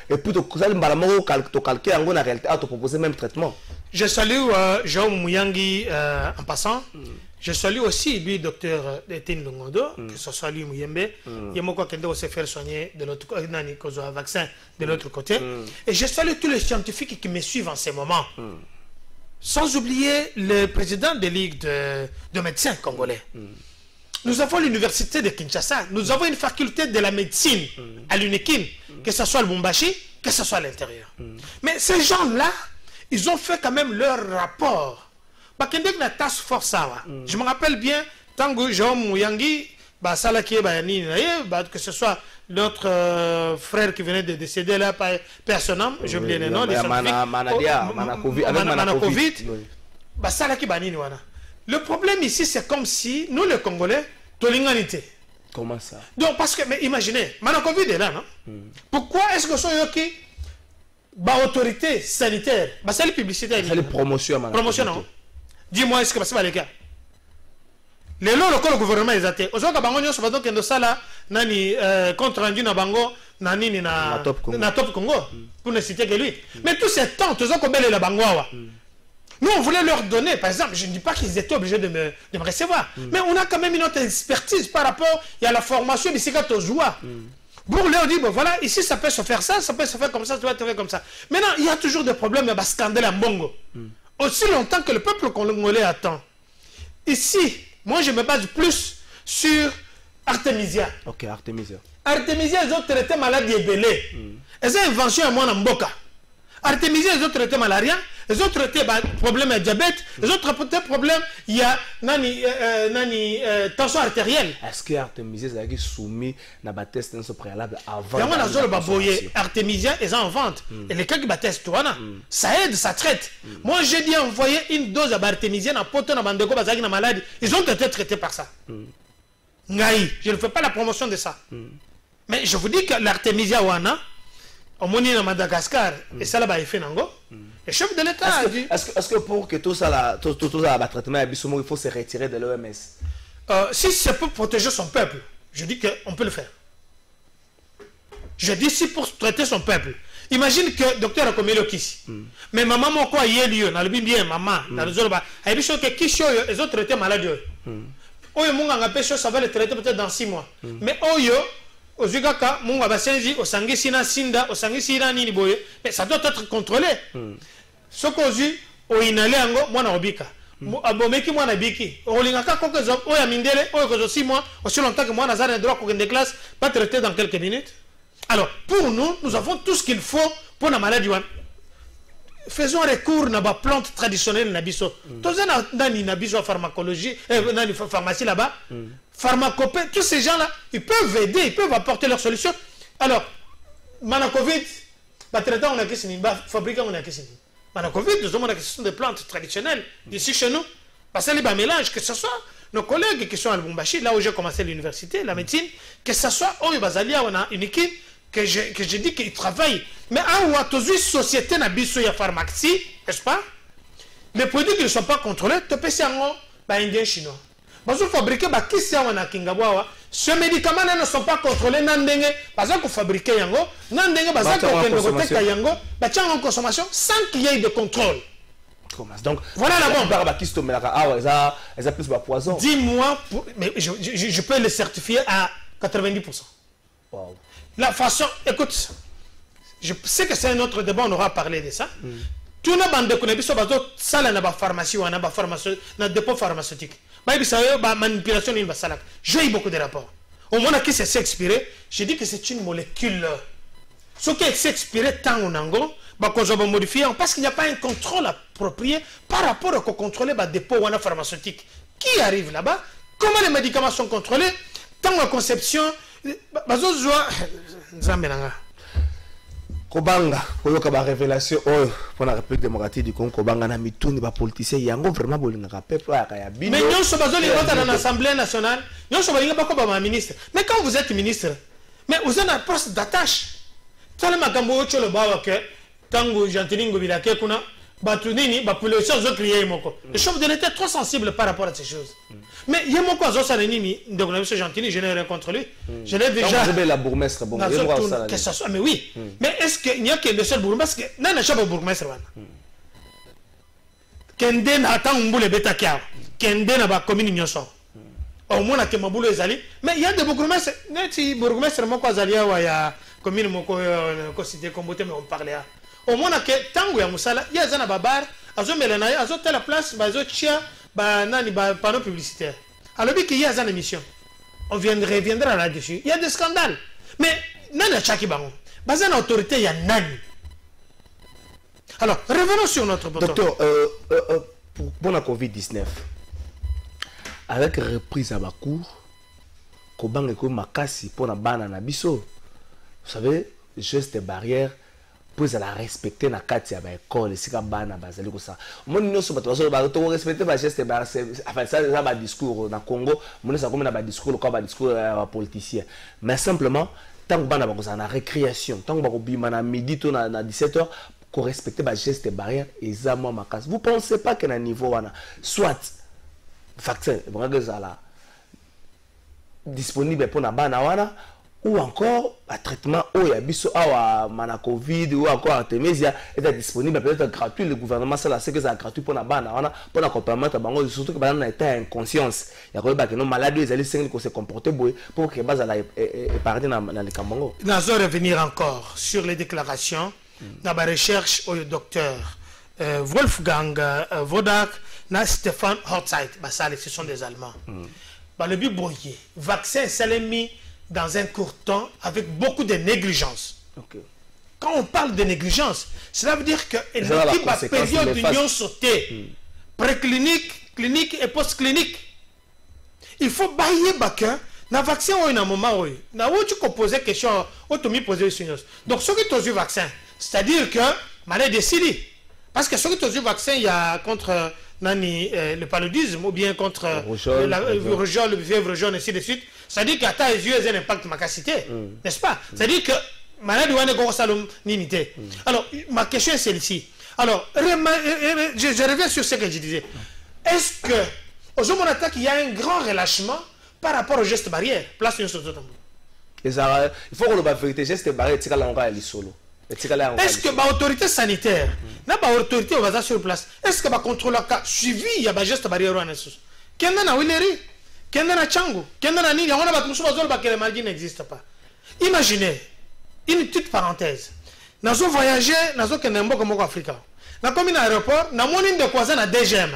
[SPEAKER 4] et puis tu calquer en réalité, tu proposer même traitement.
[SPEAKER 5] Je salue Jérôme Muyangi en passant. Je salue aussi lui, docteur Etienne Longondo, que ce soit lui Muyembe. Il y a beaucoup qui se faire soigner de l'autre côté, un vaccin de l'autre côté. Et je salue tous les scientifiques qui me suivent en ce moment. Sans oublier le président de Ligue de médecins congolais. Nous avons l'université de Kinshasa, nous avons une faculté de la médecine à l'UNIKIN, que ce soit le Bumbashi, que ce soit à l'intérieur. Mais ces gens-là, ils ont fait quand même leur rapport. Je me rappelle bien, tant que Jérôme Muyangi, que ce soit notre frère qui venait de décéder là, personne, j'ai oublié le nom, les Covid. Le problème ici, c'est comme si nous, les Congolais, tolinganité.
[SPEAKER 4] Comment ça?
[SPEAKER 5] Donc, parce que, mais imaginez, maintenant, Covid est là, non? Pourquoi est-ce que ce sont qui, autorité sanitaire, c'est la publicité,
[SPEAKER 4] c'est la promotion,
[SPEAKER 5] promotion, non? Dis-moi, est-ce que c'est pas le cas? Les lois, le gouvernement est athée. Aujourd'hui, Bango, nous sommes dans ça là, nani contre rendu na Bango, nani na Top Congo, pour ne citer que lui. Mais tous ces temps, tous ont la Bango. Nous, on voulait leur donner, par exemple, je ne dis pas qu'ils étaient obligés de me recevoir, mais on a quand même une autre expertise par rapport à la formation d'ici quand on joue. Pour leur dire, bon, voilà, ici, ça peut se faire ça, ça peut se faire comme ça, ça peut se faire comme ça. Maintenant, il y a toujours des problèmes de scandale à Bongo. Aussi longtemps que le peuple congolais attend. Ici, moi, je me base plus sur Artemisia.
[SPEAKER 4] Ok, Artemisia.
[SPEAKER 5] Artemisia, ils ont traité maladie et belé. Ils ont invention à moi en Mboka. Artemisia, ils ont traité malaria, ils ont traité problème de diabète, ils ont traité problème, il y a tension artérielle.
[SPEAKER 4] Est-ce que Artemisia est soumis à un test préalable avant?
[SPEAKER 5] Artemisia est en vente. Et les cas qui battent, ça aide, ça traite. Moi, j'ai dit envoyer une dose d'Artemisia dans poto na bandeko bazaki na maladie. Ils ont été traités par ça. Ngaï, je ne fais pas la promotion de ça. Mais je vous dis que l'Artemisia wana au Moni à Madagascar, et ça là-bas, il fait nango. Le chef de l'État a dit.
[SPEAKER 4] Est-ce que pour que tout ça, traitement, il faut se retirer de l'OMS?
[SPEAKER 5] Si c'est pour protéger son peuple, je dis qu'on peut le faire. Je dis si pour traiter son peuple. Imagine que le docteur a commis le kiss. Mais maman, mon quoi, il y a lieu, dans le bien, maman, dans le zone, il y a des choses que kiss, ils ont traité maladie. Oyo, mon gars, ça va le traiter peut-être dans 6 mois. Mais oyo, Ozugaka, Munga Basenji, Osangi Sina Sinda, Osangi Sina Nini Boye, mais ça doit être contrôlé. Ce qu'on dit, Oinale Ango, Mwana Obika. Abomeki Mwana Biki. Olingaka Kokezo, Oya Mindele, Oya 6 mois, aussi longtemps que moi, Nazar a droit qu'on des classes, pas traité dans quelques minutes. Alors, pour nous, nous avons tout ce qu'il faut pour la maladie. Faisons recours à la plante traditionnelle Nabiso. Tous les Nabiso pharmacologie, pharmacie là-bas. pharmacopée, tous ces gens-là, ils peuvent aider, ils peuvent apporter leurs solutions. Alors, Manacovid, traitant on a question, fabriquant on a question. Manacovid, nous avons la question des plantes traditionnelles d'ici chez nous. Parce que les mélanges, que ce soit nos collègues qui sont à Lubumbashi, là où j'ai commencé l'université, la médecine, que ce soit au Bazalia, on a une équipe que je dis qu'ils travaillent. Mais en Ouatozui, société n'a biso ya pharmacie, n'est-ce pas? Les produits qui ne sont pas contrôlés, tu peux faire un indien chinois. Parce que fabriquer, ce médicament ne sont pas contrôlés, parce que fabriquer yango, parce que en consommation sans qu'il y ait de contrôle.
[SPEAKER 4] Donc,
[SPEAKER 5] voilà la bombe.
[SPEAKER 4] Elles ont plus de poison.
[SPEAKER 5] Dis-moi, mais je peux le certifier à 90%.
[SPEAKER 4] Wow.
[SPEAKER 5] La façon, écoute, je sais que c'est un autre débat, on aura parlé de ça. Tout le monde connaît ça, ça là, na pharmacie ou na dépôt pharmaceutique. Manipulation, j'ai eu beaucoup de rapports. Au moment qui s'est expiré, j'ai dit que c'est une molécule. Ce qui s'est expiré tant en ango, qu'on va modifier parce qu'il n'y a pas un contrôle approprié par rapport au contrôle des dépôts pharmaceutiques. Qui arrive là-bas? Comment les médicaments sont contrôlés? Tant en conception,
[SPEAKER 4] Kobanga, koyoka ba révélation pour la République démocratique du Congo, Kobanga na mituni ba politiciens yango vraiment bolinga peuple ya bino.
[SPEAKER 5] Mais nous sommes dans l'Assemblée nationale, nous sommes pas ministre. Mais quand vous êtes ministre, mais vous avez un poste d'attache. Tellement quand vous êtes le bas que tango jantiningo bilake kuna batunini ba population zo crier moko. Le chef de l'État est trop sensible par rapport à ces choses. Mais il y a mon quoi zo saneni donc on a Gentini, je n'ai rien contre lui. Je l'ai déjà.
[SPEAKER 4] Vous avez la bourgmestre bon.
[SPEAKER 5] Que ça soit mais oui. Mais est-ce qu'il n'y a que le seul bourgmestre non n'a pas bourgmestre wana. Kende na ata mbule beta kia. Kende na ba commune nyonso. Au moins que mabulo ezali mais il y a des bourgmestres neti bourgmestre moko azalia wa ya commune moko ko cité Kombote mais on parlait à au moins que tango ya musala ya zana babar azo melana azo telle place bazo chia ba nani ba panneau publicitaire alors qu'il y a une émission on reviendra là-dessus il y a des scandales mais nani chaki bango bazana autorité il y a nani. Alors revenons sur notre bouton.
[SPEAKER 4] Docteur pour la Covid-19 avec reprise à Bakou Kobang eko makasi pour na bana na biso. Vous savez, gestes barrières pour la respecter na kati ya ba école sika bana bazali ko ça. Mon nyo so bato ba to respecter ba gestes barrières enfin ça ba discours na Congo, mon ça comme na ba discours comme ba discours politicien. Mais simplement tant que bana ba ko ça na récréation, tant que ba ko bima na midi to na 17h ko respecter ba gestes barrières ezamo makasi. Vous pensez pas que na niveau wana soit vaccin disponible pour na bana wana ou encore un traitement où il y a biso à mana Covid ou encore Artemisia est disponible peut-être gratuit, le gouvernement ça là c'est que ça gratuit pour na bana wana pour la comportement bango surtout que bana était inconscience il y a que nos maladies ils allaient se comporter pour que base la épargner dans les Kamongo.
[SPEAKER 5] Nous allons revenir encore sur les déclarations dans la recherche au docteur Wolfgang Wodak na Stéphane Hortzeit, ce sont des Allemands. Le but boyer, vaccin ça l'est mis dans un court temps avec beaucoup de négligence. Quand on parle de négligence, cela veut dire que l'équipe a période d'union sautée, préclinique, clinique et post-clinique. Il faut bailler baquin. Dans le vaccin, il y a un moment où tu peux poser question, tu peux poser une donc, ce qui est au vaccin, c'est-à-dire que malade décide. Parce que ce qui est au vaccin, il y a contre le paludisme ou bien contre le rougeole, le fièvre jaune, et ainsi de suite. C'est-à-dire qu'il y a les yeux et un impact de ma capacité, n'est-ce pas? C'est-à-dire que maladie ou un alors, ma question est celle-ci. Alors, je reviens sur ce que je disais. Est-ce que, aujourd'hui, on attaque, il y a un grand relâchement par rapport aux gestes barrières? Place une sorte
[SPEAKER 4] il faut que la vérité, gestes barrières, c'est la solo.
[SPEAKER 5] Est-ce que l'autorité sanitaire, l'autorité sur place, est-ce que le contrôle a suivi il gestes barrières? Qu'est-ce que Willeri? Qu'est-ce que Chango? Qu'est-ce que Nini? N'existe pas. Imaginez, une petite parenthèse. Nous avons voyagé, nous avons fait un peu comme Afrique. Nous avons mis un aéroport, nous avons mis un croisés à DGM,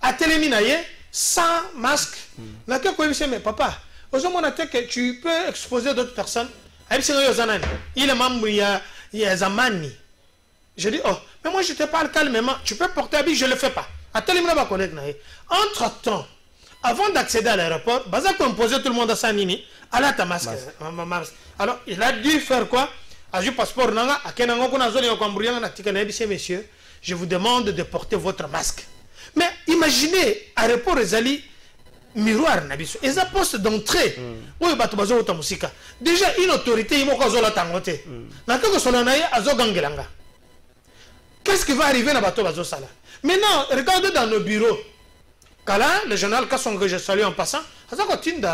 [SPEAKER 5] à Téléminaye, sans masque. Nous avons dit, mais papa, aujourd'hui, tu peux exposer d'autres personnes. Il est membre, il y a Zamani. Je dis, oh, mais moi je te parle calmement, tu peux porter habit, je ne le fais pas. À Téléminaye, entre-temps, avant d'accéder à l'aéroport, Baza composait tout le monde à Sanini, à la masque. Alors, il a dû faire quoi? À du passeport, messieurs, je vous demande de porter votre masque. Mais imaginez, aéroport Ezali, miroir, et ça poste d'entrée. Déjà, une autorité, il qu'est-ce qui va arriver dans bateau Bazo Sala? Maintenant, regardez dans nos bureaux. Kala, le général Kasson que je salue en passant, ça continue de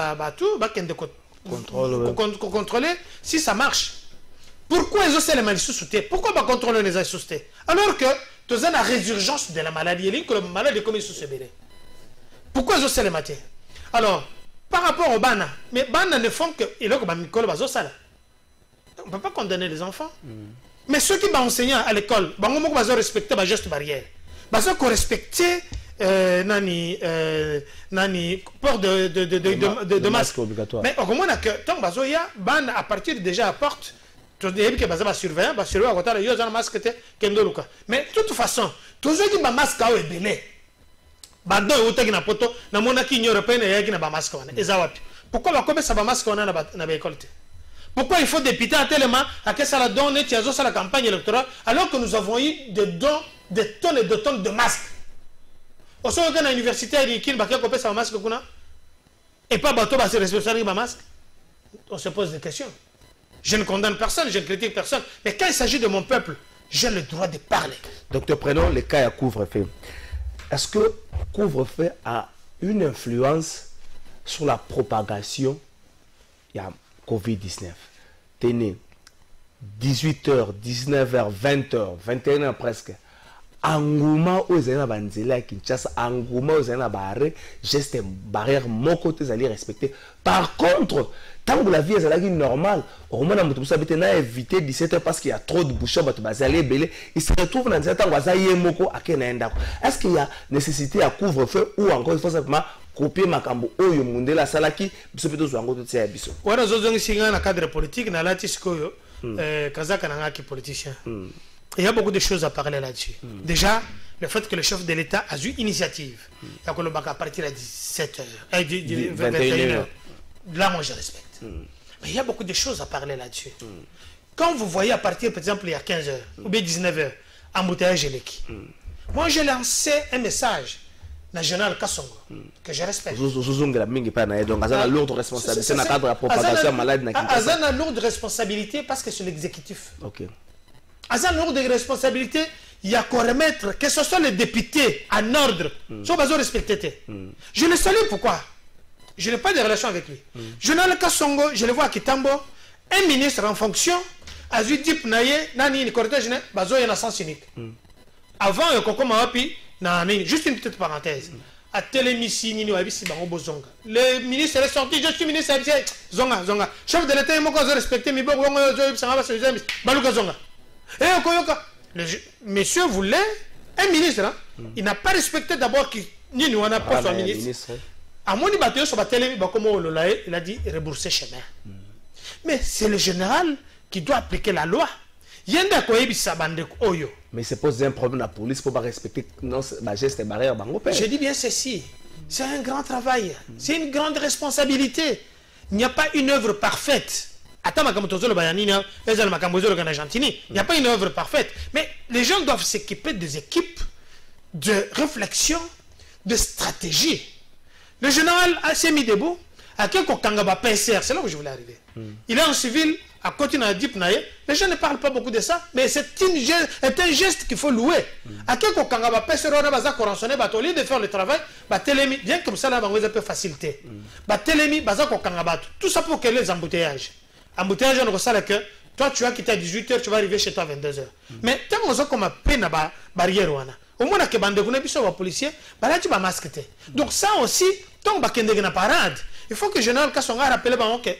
[SPEAKER 5] contrôler si ça marche. Pourquoi ils ont les maladies sous-soutés? Pourquoi pas contrôler les maladies sous-soutés? Alors que tu as la résurgence de la maladie, et que la maladie est comme sous pourquoi ils ont les matières? Alors, par rapport au Bana, mais Bana ne font que. On ne peut pas condamner les enfants. Mais ceux qui vont enseigner à l'école, ils vont respecter les gestes barrières. Ils vont respecter port de masque obligatoire. Mais au moins, tant que à partir déjà à porte, tu dis que tu vas surveiller, masque. Mais de toute façon, tous ceux qui ont masque à eux, pourquoi pourquoi il faut députer tellement à que ça la donne et la campagne électorale alors que nous avons eu des dons, des tonnes et des tonnes de masques. Au sein de l'université, il y a un masque et pas bateau se responsabiliser de masque. On se pose des questions. Je ne condamne personne, je ne critique personne. Mais quand il s'agit de mon peuple, j'ai le droit de parler.
[SPEAKER 4] Docteur, prenons le cas à couvre-feu. Est-ce que couvre-feu a une influence sur la propagation de COVID-19? Tenez, 18h, 19h, 20h, 21h presque. Engouement aux Zéna Kinshasa, engouement aux Zéna Barré, geste barrière, mon côté, vous allez respecter. Par contre, tant que la vie est normale, au moment où vous avez évité 17h parce qu'il y a trop de bouchons, il se retrouve dans 17h, est-ce qu'il y a nécessité à couvre-feu ou encore il faut simplement copier Makambo Oyo Mundela Salaki, Bisopito Zwango de Tsebiso?
[SPEAKER 5] Voilà, nous sommes dans le cadre politique, dans la Tisco, Kazaka Nangaki politicien. Il y a beaucoup de choses à parler là-dessus. Déjà, le fait que le chef de l'État a eu initiative, il y a que le bac à partir à 17h, 21h. Là, moi, je respecte. Mais il y a beaucoup de choses à parler là-dessus. Quand vous voyez à partir, par exemple, il y a 15h ou bien 19h, embouteillage électrique, moi, j'ai lancé un message national Kassongo que je respecte.
[SPEAKER 4] Donc, il a lourde responsabilité dans le cadre de la propagation maladie.
[SPEAKER 5] Il a lourde responsabilité parce que c'est l'exécutif. Il a lourde responsabilité. Il y a qu'à remettre, que ce soit les députés en ordre, sont pas respectés. Je le salue, pourquoi? Je n'ai pas de relation avec lui. Général Kassongo, je le vois à Kitambo, un ministre en fonction, a eu dit que Nani, le cortège, il y a un sens unique. Avant, il y a Koko Mawapi, juste une petite parenthèse. À Télémissi, le ministre est sorti, je suis ministre, Zonga, Zonga. Chef de l'État, il m'a respecté, mais bon, monsieur voulait un ministre, il n'a pas respecté d'abord qu'il n'y a pas son ministre. À mon niveau, il a dit rembourser chemin. Mais c'est le général qui doit appliquer la loi.
[SPEAKER 4] Mais c'est pose un problème la police pour ne pas respecter la geste barrière.
[SPEAKER 5] Je dis bien ceci. C'est un grand travail. C'est une grande responsabilité. Il n'y a pas une œuvre parfaite. Il n'y a pas une œuvre parfaite. Mais les gens doivent s'équiper des équipes de réflexion, de stratégie. Le général s'est mis debout. À quel Kangaba PCR, c'est là où je voulais arriver. Il est en civil, à côté de Dip Naye. Les gens ne parlent pas beaucoup de ça, mais c'est un geste qu'il faut louer. À quel Kangaba PCR, on a au lieu de faire le travail, bien comme ça, on peut faciliter. Tout ça pour que les embouteillages. Embouteillage, on ressent que toi, tu as quitté à 18h, tu vas arriver chez toi à 22h. Mais tant qu'on a comme un peine à barrière, au moins que bande de policiers, tu vas masquer. Donc ça aussi, tant que tu as parade, il faut que le général Kassonga rappelle que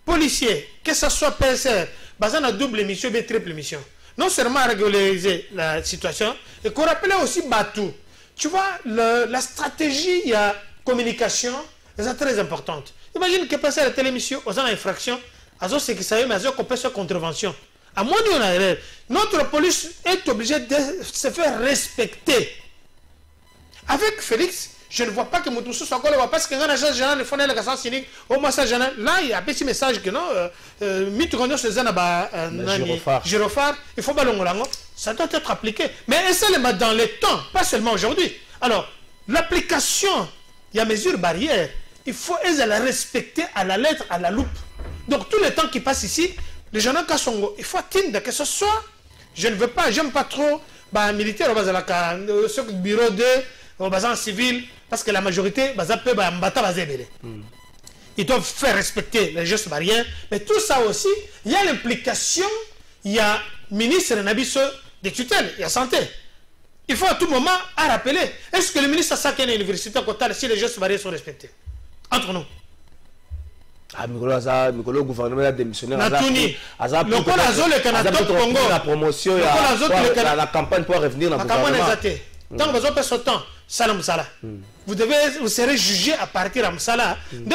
[SPEAKER 5] policiers, que ce soit PSR, basé dans double mission ou triple mission, non seulement régulariser la situation, et qu'on rappelle aussi Batou. Tu vois, la stratégie, il y a communication, c'est très importante. Imagine que passer à la télémission aux infractions, à ce qui s'appelle, mais qu'on peut faire contravention. À moins d'une erreur, notre police est obligée de se faire respecter. Avec Félix, je ne vois pas que Moutoussou soit encore parce que quand l'agence générale de la cassation cynique, au massage général, là, il y a un petit message que non, Girofard, il faut ballongolango, ça doit être appliqué. Mais seulement dans les temps, pas seulement aujourd'hui. Alors, l'application, il y a mesures barrières, il faut la respecter à la lettre, à la loupe. Donc, tout le temps qui passe ici, les gens Kassongo, il faut attendre que ce soit, je ne veux pas, j'aime pas trop, militaire, ce bureau de, en civil, parce que la majorité, ils doivent faire respecter les gestes barrières, mais tout ça aussi, il y a l'implication, il y a ministre Nabiso de tutelle, il y a santé. Il faut à tout moment à rappeler, est-ce que le ministre a saqué une université si les gestes barrières sont respectés? Entre nous.
[SPEAKER 4] Le gouvernement a démissionné.
[SPEAKER 5] La
[SPEAKER 4] promotion, la campagne pour revenir dans le gouvernement.
[SPEAKER 5] Tant que vous avez ce temps, vous serez jugé à partir de Msala. De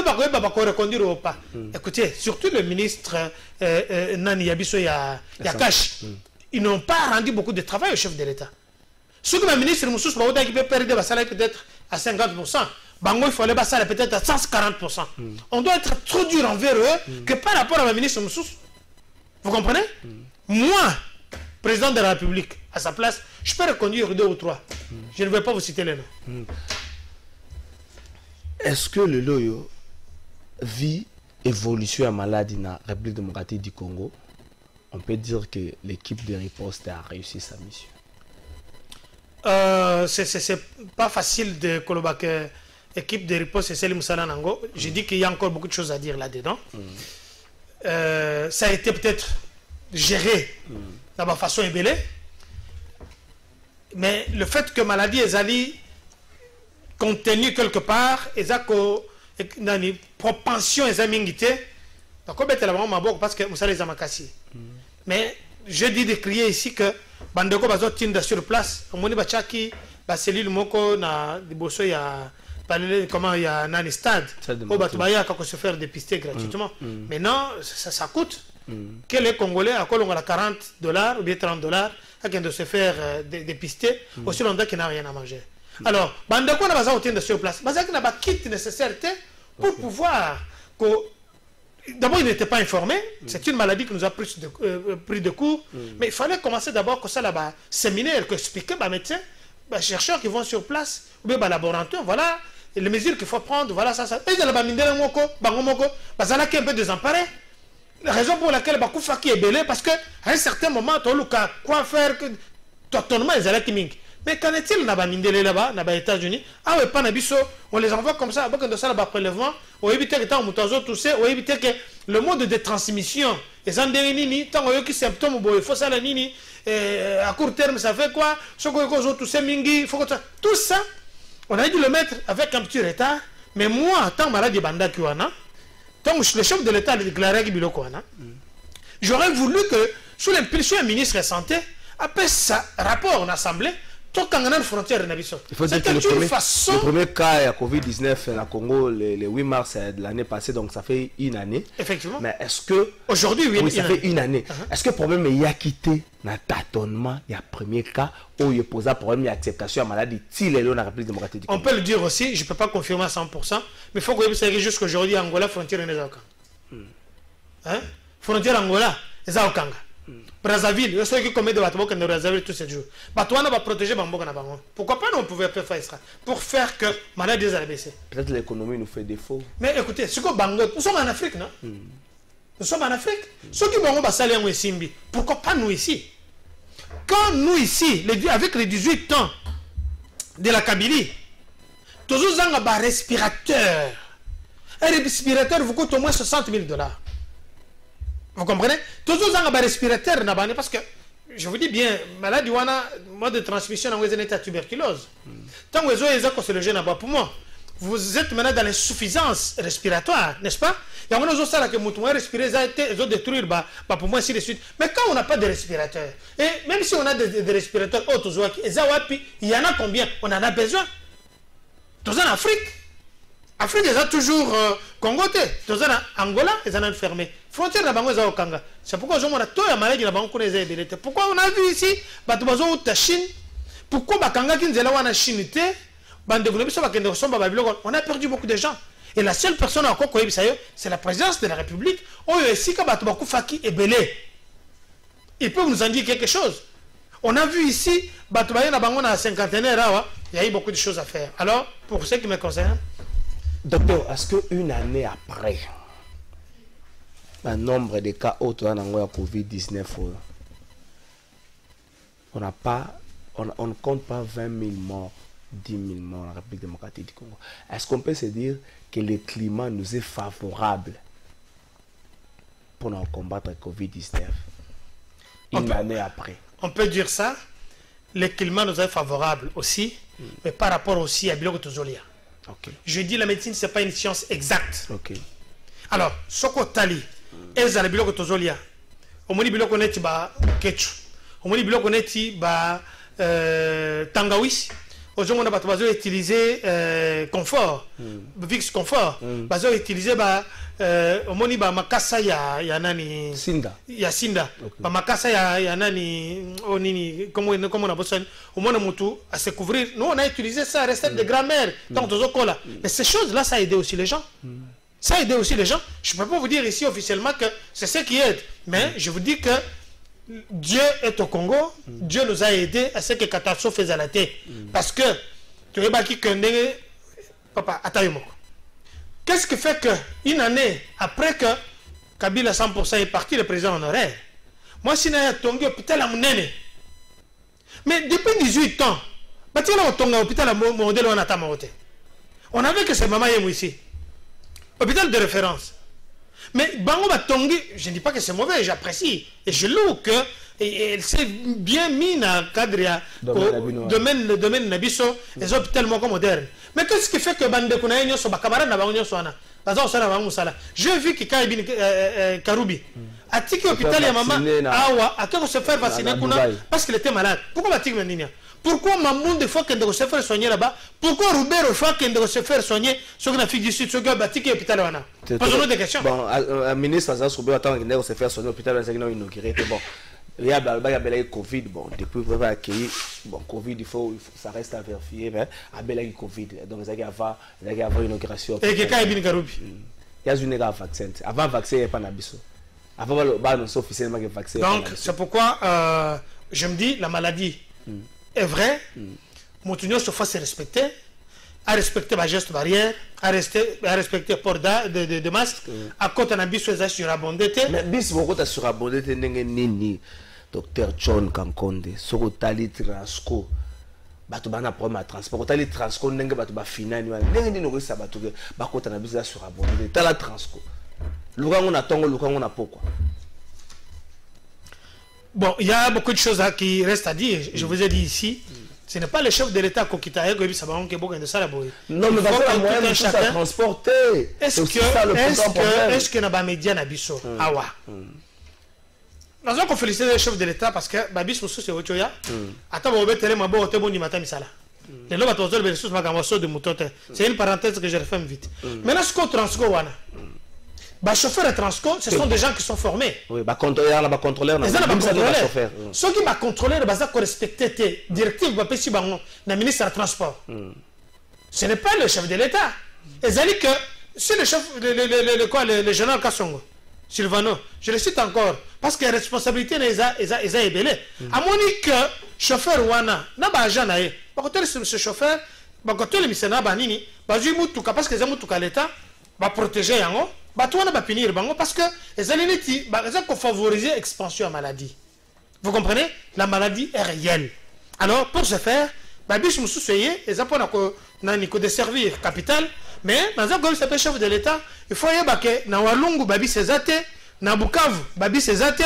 [SPEAKER 5] reconduire ou pas. Écoutez, surtout le ministre Nani Yabiso Yakash, ils n'ont pas rendu beaucoup de travail au chef de l'État. Ce que le ministre Moussous Baouda qui peut perdre le salaire peut-être à 50%. Bango, il fallait passer peut-être à 140%. On doit être trop dur envers eux que par rapport à la ministre Moussous. Vous comprenez? Moi, président de la République, à sa place, je peux reconduire 2 ou 3. Je ne vais pas vous citer les noms.
[SPEAKER 4] Est-ce que le Loyo vit évolution à maladie dans la République démocratique du Congo? On peut dire que l'équipe de riposte a réussi sa mission.
[SPEAKER 5] C'est pas facile de collaborer. Équipe de riposte et Selim Moussala Nango, j'ai dit qu'il y a encore beaucoup de choses à dire là-dedans. Ça a été peut-être géré de ma façon ébélée, mais le fait que maladie est allée contenue quelque part, et ça une propension est amingité, donc on peut vraiment m'abord parce que Moussala est amakasi. Mais je dis de crier ici que Bandeko bazo tinda sur place, on moni bachaki, ba cellule moko na diboso ya comment il y a un stade où il se faire dépister gratuitement. Maintenant, ça coûte. Que les Congolais, à quoi on a $40 ou bien $30, de se faire dépister, aussi longtemps qu'il n'a rien à manger. Alors, Bandeko n'a pas besoin de sur place. Bazak n'a pas kit nécessaire pour pouvoir. D'abord, il n'était pas informé. C'est une maladie qui nous a pris de court. Mais il fallait commencer d'abord que ça là-bas, séminaire, que expliquer aux médecins, aux chercheurs qui vont sur place, ou bien aux laboratoires, voilà. Et les mesures qu'il faut prendre, voilà ça. Et de la bamindele moko, bangomoko, bazala qui est un peu désemparé. La raison pour laquelle Bakoufa qui est belé, parce qu'à un certain moment, tu as quoi faire que totalement les alaki ming. Mais qu'en est-il na bamindele là-bas, na ba États-Unis? Ah ouais, pas nabiso, on les envoie comme ça, avec un dossier là-bas prélèvement, on évite que tant moutazo tout ça, on évite que le mode de transmission, les andérini, tant que les symptômes, il faut ça la nini, à court terme, ça fait quoi? Ce que tout ça mingi, il faut que tout ça. On a dû le mettre avec un petit retard, mais moi, tant malade de Banda Kiwana, tant que le chef de l'État a déclaré qu'il j'aurais voulu que, sous l'impulsion du ministre de la Santé, après ça rapport en assemblée, tant qu'on a une frontière de Nabiso.
[SPEAKER 4] Il faut dire que le premier cas de Covid-19 au Congo, le 8 mars de l'année passée, donc ça fait une année.
[SPEAKER 5] Effectivement.
[SPEAKER 4] Mais est-ce que.
[SPEAKER 5] Aujourd'hui, oui,
[SPEAKER 4] ça fait une année. Est-ce que le problème est qu'il y a quitté dans tâtonnement, il y a premier cas, où il y a posé un problème d'acceptation à maladie, s'il est là dans la République démocratique du Congo?
[SPEAKER 5] On peut le dire aussi, je ne peux pas confirmer à 100%, mais il faut que vous sachiez jusqu'aujourd'hui, Angola, frontière est Okanga. Frontière Angola, est Okanga. Brazzaville, il y a ceux qui commettent des bâtiments qui ne Brazzaville tous ces jours. Batouana va protéger Bamboka na Bango. Pourquoi pas nous on pouvait faire ça pour faire que maladie a baissé?
[SPEAKER 4] Peut-être l'économie nous fait défaut.
[SPEAKER 5] Mais écoutez, ce que Bango, nous sommes en Afrique, non? Nous sommes en Afrique. Ceux qui vont passer en Simbi, pourquoi pas nous ici? Quand nous ici, avec les 18 ans de la Kabylie, tous avons un respirateur. Un respirateur vous coûte au moins $60 000. Vous comprenez? Tous avons un respirateur parce que, je vous dis bien, maladie, mode de transmission dans la tuberculose. Tant que vous avez c'est le gène à bas poumon, vous êtes maintenant dans l'insuffisance respiratoire, n'est-ce pas? Il y a un autre ça que vous respirer, ils ont détruit le poumon, ainsi de suite. Mais quand on n'a pas de respirateur, et même si on a des respirateurs il y en a combien? On en a besoin. Tous en Afrique. Afrique, ils ont toujours Congo, tous en Angola, ils ont enfermé. Frontière de Bango, ils ont Okanga. C'est pourquoi on a tout la maladie de Bango, pourquoi on a vu ici, Chine, pourquoi Bakanga qui nous est là en Chine, On a perdu beaucoup de gens. Et la seule personne encore qui c'est la présidence de la République. Il peut nous en dire quelque chose. On a vu ici, il y a eu beaucoup de choses à faire. Alors, pour ce qui me concerne,
[SPEAKER 4] docteur, est-ce qu'une année après, le nombre de cas autour de la COVID-19, on ne compte pas 20 000 morts, 10 000 morts dans la République démocratique du Congo. Est-ce qu'on peut se dire que le climat nous est favorable pour nous combattre la COVID-19 une année après?
[SPEAKER 5] On peut dire ça. Le climat nous est favorable aussi, mais par rapport aussi à Biloko Tozolia. Je dis la médecine, ce n'est pas une science exacte. Alors, Soko Tali, Ezala Biloko Tozolia, Omoni Biloko Neti ba Ketchu, Omoni Biloko Neti ba Tangawis, aujourd'hui on a besoin d'utiliser confort, Vix confort, besoin d'utiliser Omoni ba Makasa ya nani
[SPEAKER 4] Sinda.
[SPEAKER 5] Ya Sinda, ba Makasa ya nani Onini, comment on a besoin, au moins mutu à se couvrir. Nous on a utilisé ça, recette de grand-mère, donc Tozokola. Mais ces choses-là, ça a aidé aussi les gens. Ça a aidé aussi les gens. Je ne peux pas vous dire ici officiellement que c'est ce qui aide. Mais je vous dis que Dieu est au Congo. Dieu nous a aidés à ce que catastrophe faisait la tête. Parce que, tu vois, papa, attends. Qu'est-ce qui fait qu'une année après que Kabila 100% est parti, le président honoraire, moi, si je suis tombé à l'hôpital à Mounene, mais depuis 18 ans, on a tombé à l'hôpital à Modèle, on avait que c'est maman ici. Hôpital de référence. Mais Bango Batongi, je ne dis pas que c'est mauvais, j'apprécie. Et je loue qu'elle s'est bien mis dans le cadre du domaine Nabiso, les hôpitaux modernes. Mais qu'est-ce qui fait que Bande Kunaïnyo soit camarade à Bango Soana? J'ai vu que Karoubi a tiqué l'hôpital et maman Awa a qu'à se faire vacciner parce qu'il était malade. Pourquoi Batik Mendinia? Pourquoi Mamoun des fois qu'elle doit se faire soigner là-bas? Pourquoi Roubert une fois qu'elle doit se faire soigner sur l'Afrique du Sud, sur le Batik et l'hôpital Wana? Posons-nous des questions.
[SPEAKER 4] Bon, le ministre Azaz Roubert attend qu'il doit se faire soigner l'hôpital Wana, c'est inauguré. Bon, il y a le Covid, bon, depuis qu'on va accueillir, bon, Covid, ça reste à vérifier, mais il y a le Covid, donc il y a avoir une inauguration.
[SPEAKER 5] Et quelqu'un est bien Karoubi?
[SPEAKER 4] Il y a une vaccin. Avant le vaccin, il n'y a pas d'abissou. Avant le annoncer officiellement que le vaccin.
[SPEAKER 5] Donc, c'est pourquoi je me dis, la maladie est vraie. Moutounio se fasse respecter, à respecter ma geste barrière, à respecter le port de masque, à côté d'un bis sur abondé.
[SPEAKER 4] Mais bis, beaucoup de sur abondé, nini, docteur John Kankonde, sur Tali Transco. Bato bana problème à transport tali transco ndenge bato ba finani ndenge ndino ko sa bato ba kota na biza sur abondé tala transco lukango na tongo lukango na poko.
[SPEAKER 5] Bon, il y a beaucoup de choses qui restent à dire. Je vous ai dit ici, ce n'est pas le chef de l'État qui a dit ça va manquer beaucoup de ça la boue.
[SPEAKER 4] Non, mais parce que la moyenne de chacun transporter.
[SPEAKER 5] Est-ce que na média na biso awa. Nous avons félicité le chef de l'État parce que Babis Moussou c'est Ochoya. Attends, on va te ma boîte bon matin misala. Les lois à les ressources magamoso de moutote. C'est une parenthèse que je refais vite. Maintenant, ce qu'on transco wana. Bah chauffeur et transco, ce sont des gens qui sont formés.
[SPEAKER 4] Oui, bah contrôleur, bah contrôleur.
[SPEAKER 5] Les chauffeurs. Ceux qui bah contrôleur, bah ça respecter tes directives, bah pessi bah na ministre du transport. Ce n'est pas le chef de l'État. Ils ont dit que c'est le chef, le général Kassongo. Sylvano, je le cite encore, parce que la responsabilité est ébélée. À mon avis que chauffeur Wana, n'a pas jamais, ce chauffeur, le missionnaire Banini, parce que les gens l'État, va protéger Yango, va punir Bango, parce que les alinétis, ils favoriser l'expansion de la maladie. Vous comprenez? La maladie est réelle. Alors, pour ce faire, Babis Moussou Soye, ils ont des servir capital. Mais dans un comme s'appelle chef de l'État, il faut que na Walungu babi sezate, na Bukavu babi sezate,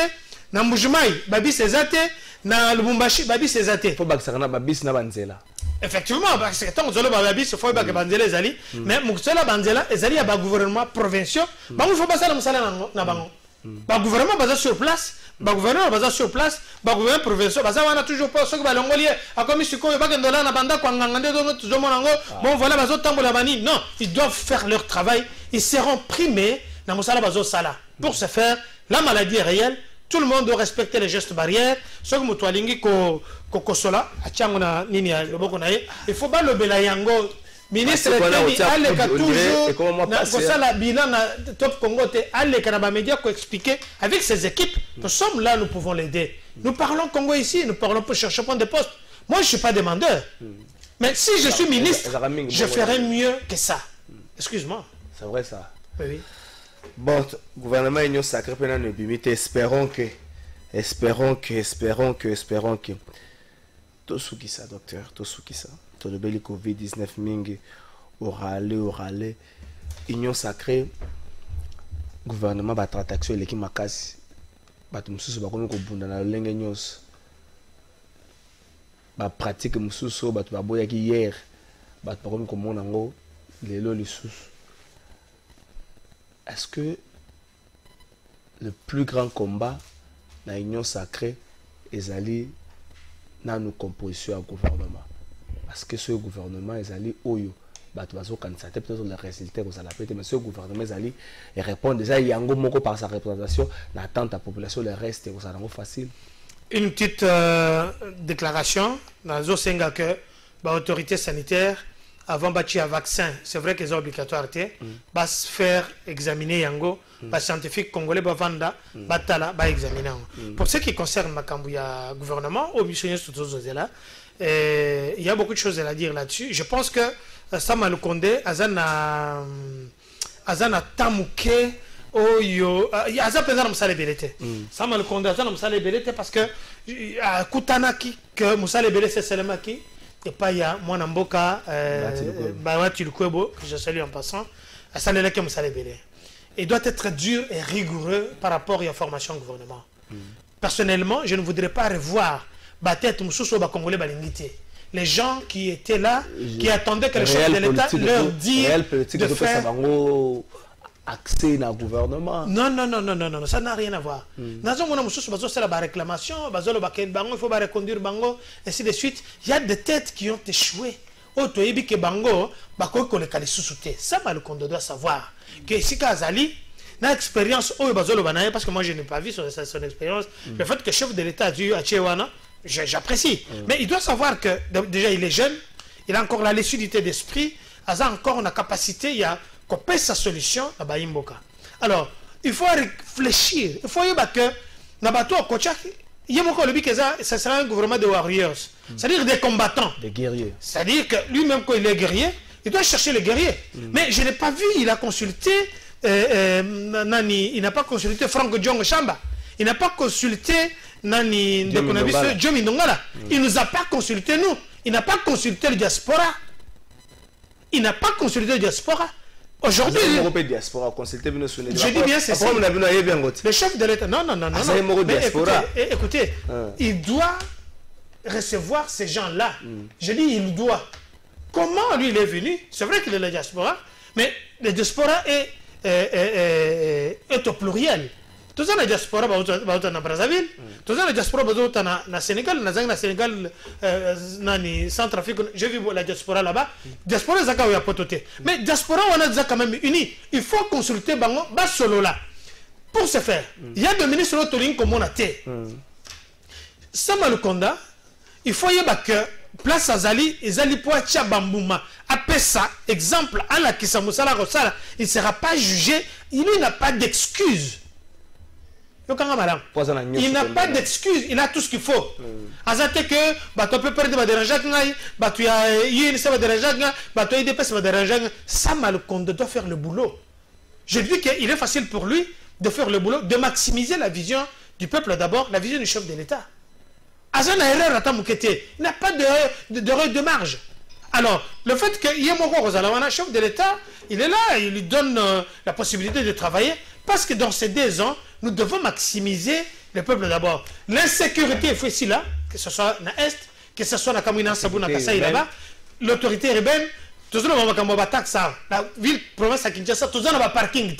[SPEAKER 5] na Mbujimai babi sezate, na Lubumbashi babi sezate.
[SPEAKER 4] Faut que ça na babi na banzela.
[SPEAKER 5] Effectivement, parce que tant que zolo babi il faut que banzela ezali, mais muksela banzela ezali à gouvernement provincial, bango faut pas ça na musala na bango. Ba gouvernement basé sur place, ba gouvernement basé sur place, ba gouvernement provincial, basé on a toujours pas ce que ba longolier a commis ce qu'on va gagner na banda kwa ngangande do zomonango. Bon voilà bazo tambola bani. Non, ils doivent faire leur travail, ils seront primés na musala bazo sala. Pour ce faire, la maladie est réelle, Tout le monde doit respecter les gestes barrières. Ce que vous avez kosola, il faut pas le belayango. Ministre Aleka toujours, la bilan Top Congo, Aleka média pour expliquer avec ses équipes. Nous sommes là, nous pouvons l'aider. Nous parlons Congo ici, nous parlons pour chercher point de poste. Moi, je ne suis pas demandeur. Mais si je suis ministre, je ferai mieux que ça. Excuse-moi.
[SPEAKER 4] C'est vrai ça.
[SPEAKER 5] Oui.
[SPEAKER 4] Bon, gouvernement union sacré pendant le bimite, espérons que tout ce qui ça docteur, tout ce qui ça, tout le bel Covid-19 mingi orale union sacré gouvernement va traiter les qui makasi batu mususu ba komi ko bunda na lenge nyos ba pratique mususu batu ba boya ki hier batu ba komi ko mona ngo lelo lisusu. Est-ce que le plus grand combat dans l'union sacrée est allé dans nos compositions au gouvernement? Parce que ce gouvernement est allé au yo. Peut-être les résultats que ça l'a pété, mais ce gouvernement est allé et répond déjà il y a un mot par sa représentation, l'attente à la population, le reste, ça rend facile.
[SPEAKER 5] Une petite déclaration dans le Senga que l'autorité sanitaire avant bâtir un vaccin, c'est vrai qu'ils sont obligatoires, va se faire examiner yango, les scientifiques congolais va vendre, batala, va examiner. Pour ce qui concerne Makambouya gouvernement, au missionnaire tout là, il y a beaucoup de choses à dire là-dessus. Je pense que Sama Lukonde, Azana Tamouke, Oyo, Azana Penzana Moussa Lebelete. Sama Lukonde, Azana Moussa Lebelete parce que Kutanaki, que Moussa Lebelete, c'est seulement qui. Et pas il y a moi Namboka, Bawatilkwebo, que je salue en passant, à Saleleke Moussa Lebele. Il doit être dur et rigoureux par rapport à la formation du gouvernement. Personnellement, je ne voudrais pas revoir Batet Moussousso Bakongolais Balingiti. Les gens qui étaient là, qui attendaient que le chef de l'État leur dise de faire accès au gouvernement. Non, ça n'a rien à voir. Il faut reconduire Bango, ainsi de suite. Il y a des têtes qui ont échoué. Ça, le doit savoir. Que si Kazali, dans l'expérience, parce que moi je n'ai pas vu son expérience, le fait que le chef de l'État a dû à Tchéwana, j'apprécie. Mais il doit savoir que déjà il est jeune, il a encore la lucidité d'esprit, il a encore une capacité, il a coupé sa solution à Baïmboka. Alors, il faut réfléchir. Il faut que ça sera un gouvernement de warriors, c'est-à-dire des combattants, des guerriers. C'est-à-dire que lui-même, quand il est guerrier, il doit chercher les guerriers. Mais je n'ai pas vu, il a consulté, il n'a pas consulté Franck Djong Chamba. Il n'a pas consulté Djomi Ndongala. Il ne nous a pas consulté nous. Il n'a pas consulté le diaspora. Il n'a pas consulté le diaspora. Aujourd'hui, je dis bien c'est ça. Le chef de l'État, non. Mais écoutez, il doit recevoir ces gens-là. Je dis il doit. Comment lui il est venu? C'est vrai qu'il est le diaspora, mais le diaspora est au pluriel. Tout ça, la diaspora en Brazzaville, tout ça, la diaspora en Sénégal, dans Sénégal, Centrafrique, j'ai vu la diaspora là-bas. Diaspora, c'est quand il mais diaspora, on a déjà quand même uni. Il faut consulter Bango, solo là. Pour ce faire, il y a des ministres autorisés comme on a été. Sama Lukonda, il faut y avoir que place Azali, Azali Poatia Bambouma, après ça, exemple, à la Kisamoussala Rosala, il ne sera pas jugé, il n'a pas d'excuse. Il n'a pas d'excuse, il a tout ce qu'il faut. Azate que, tu peux perdre des dérangeants, tu as eu des dérangeants, tu as eu des dérangeants. Sama Lukonda doit faire le boulot. Je dis qu'il est facile pour lui de faire le boulot, de maximiser la vision du peuple d'abord, la vision du chef de l'État. Il n'a pas de marge. Alors, le fait que Yemoko Rosalawana, chef de l'État, il est là, il lui donne la possibilité de travailler, parce que dans ces 2 ans, nous devons maximiser le peuple d'abord. L'insécurité est ici là, que ce soit dans l'Est, que ce soit dans Kamina Sabouna Kasaï là-bas, l'autorité urbaine, tout le monde va la ville province à Kinshasa, tout le monde va parking.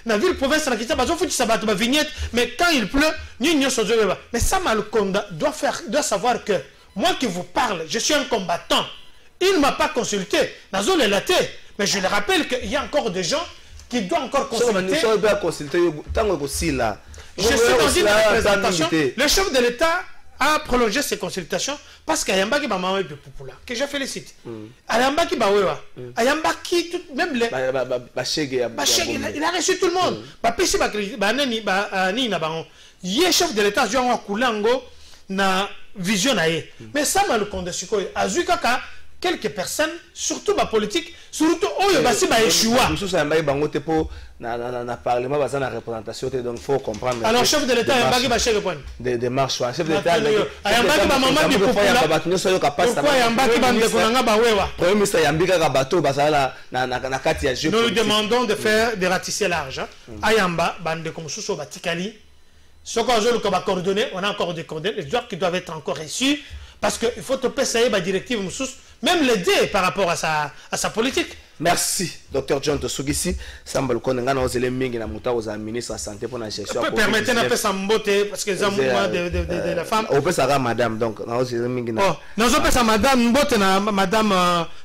[SPEAKER 5] La ville province à Kinshasa, ça va être vignette, mais quand il pleut, mais Sama Lukonda doit savoir que moi qui vous parle, je suis un combattant. Il ne m'a pas consulté. Mais je le rappelle qu'il y a encore des gens qui doivent encore consulter. Je suis dans une représentation. Le chef de l'État a prolongé ses consultations parce qu'il y a un bac qui m'a maman que je félicite. Il y a un bac qui m'a même les. Il a reçu tout le monde. Il y a chef de l'État qui a na vision. Mais ça m'a le compte de ce qu'il y a. Quelques personnes, surtout ma politique, surtout Oyo Bassi ba échoua.
[SPEAKER 4] Donc faut comprendre.
[SPEAKER 5] Alors chef de l'État il y a chef de point.
[SPEAKER 4] Des démarches. Chef de l'État.
[SPEAKER 5] Il y a maman du pourquoi il y a
[SPEAKER 4] Premier ministre Yambika Kabato basala na kati ya jeu.
[SPEAKER 5] Nous demandons de faire de ratisser l'argent. Ayamba bande comme sous batikali. Ce qu'on a coordonné, on a encore des coordonnées, les joueurs qui doivent être encore reçus parce qu'il faut te payer la directive même l'aider par rapport à sa politique.
[SPEAKER 4] Merci, Dr John Tosugisi. Sambal Konanga na ozele mingi na muta oza ministre de la santé pour la gestion.
[SPEAKER 5] Permettez na pesa mbote parce que les mouvements de la femme.
[SPEAKER 4] On peut ça madame donc na ozele mingi na.
[SPEAKER 5] Oh, nous on peut ça madame mbote na madame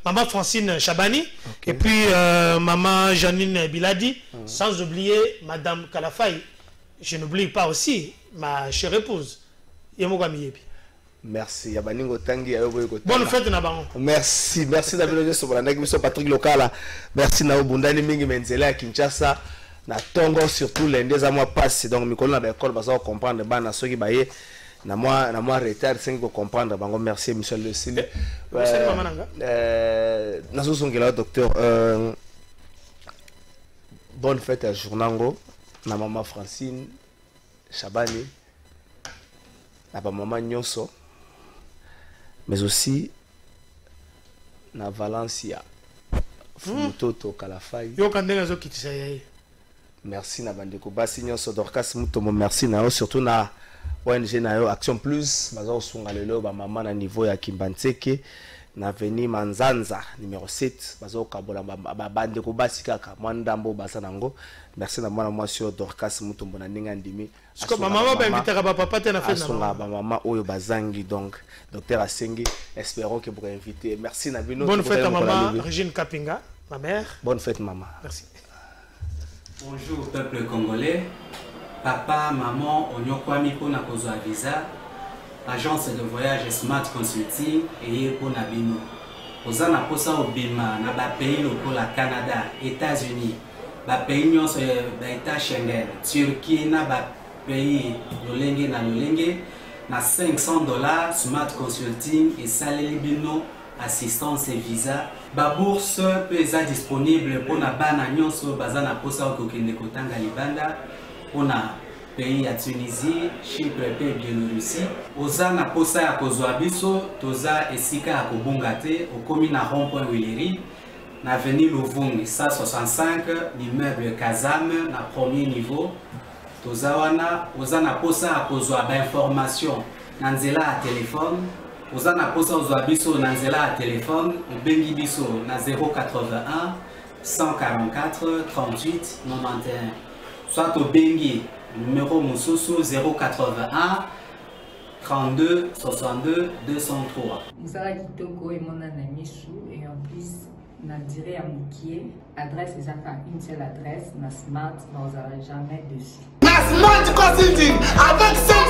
[SPEAKER 5] maman Francine Chabani et puis maman Janine Biladi sans oublier madame Kalafay. Je n'oublie pas aussi ma chère épouse.
[SPEAKER 4] Merci.
[SPEAKER 5] Bonne fête Nabango.
[SPEAKER 4] Merci. Merci d'avoir sur la négociation Patrick Lokala. Merci na Bundani Mingi Menzela à Kinshasa. Na Tongo surtout les 2 mois passés. Donc Mikolo na école va savoir comprendre bana soki baye na moi retard 5 pour comprendre bango. Merci Michel Le Sile.
[SPEAKER 5] Merci maman nanga.
[SPEAKER 4] Na sosongela docteur bonne fête à Journango. Na maman Francine Chabani na maman Nyonso mais aussi na Valencia Mutoto Kalafai
[SPEAKER 5] yo kandenga zo kitisa yaye
[SPEAKER 4] merci na bandeko basi Nyonso Dorcas Mutomo merci na yo surtout na ONG na yo Action Plus bazo sunga lelo ba maman na niveau ya Kimbantseke na veni Manzanza numéro 7 bazo kabola ba bandeko basi kaka mwandambo basa nango. Merci na mwana mwasi Dorcas Mutombo na ninga ndimi.
[SPEAKER 5] Parce que maman va inviter à papa te na fait
[SPEAKER 4] na maman oyo bazangi donc docteur Asengi espérons que vous inviter. Merci na bino.
[SPEAKER 5] Bonne fête à maman Régine Kapinga, ma mère.
[SPEAKER 4] Bonne fête maman.
[SPEAKER 5] Merci.
[SPEAKER 1] Bonjour peuple congolais. Papa, maman, onyokwami pona kozwa visa. Agence de voyage Smart Consulting et pour Nabino. Ozana posa obima na ba pays lokola Canada, États-Unis. Ba pays nyonso ba État Schengen, Turquie na ba pays lolenge na $500 Smart Consulting et saleli bino assistance et visa. Ba bourse peut être disponible pour na bana nyonso bazana posa okokende kotanga libanda pour na pays ya Tunisie, Chypre et Biélorussie. Ozana posa ya kozwa biso toza esika ya kobunga te okomi na rond-point Willery. Na avenue Louvungi 165 l'immeuble Kazam na premier niveau. Tozawana ozana posa a kozwa ba information na nzela ya téléphone. Ozana posa ozwa biso na nzela ya téléphone obengi biso na 081 144 38 91. Soit obengi numéro mususu 081 32 62 203.
[SPEAKER 2] Moussala Kitoko et mon Michou et en plus na diré à Moukié, adresse exactement une seule adresse, na Smart, vous n'aurez jamais dessus.
[SPEAKER 3] Na Smart Consulting avec 5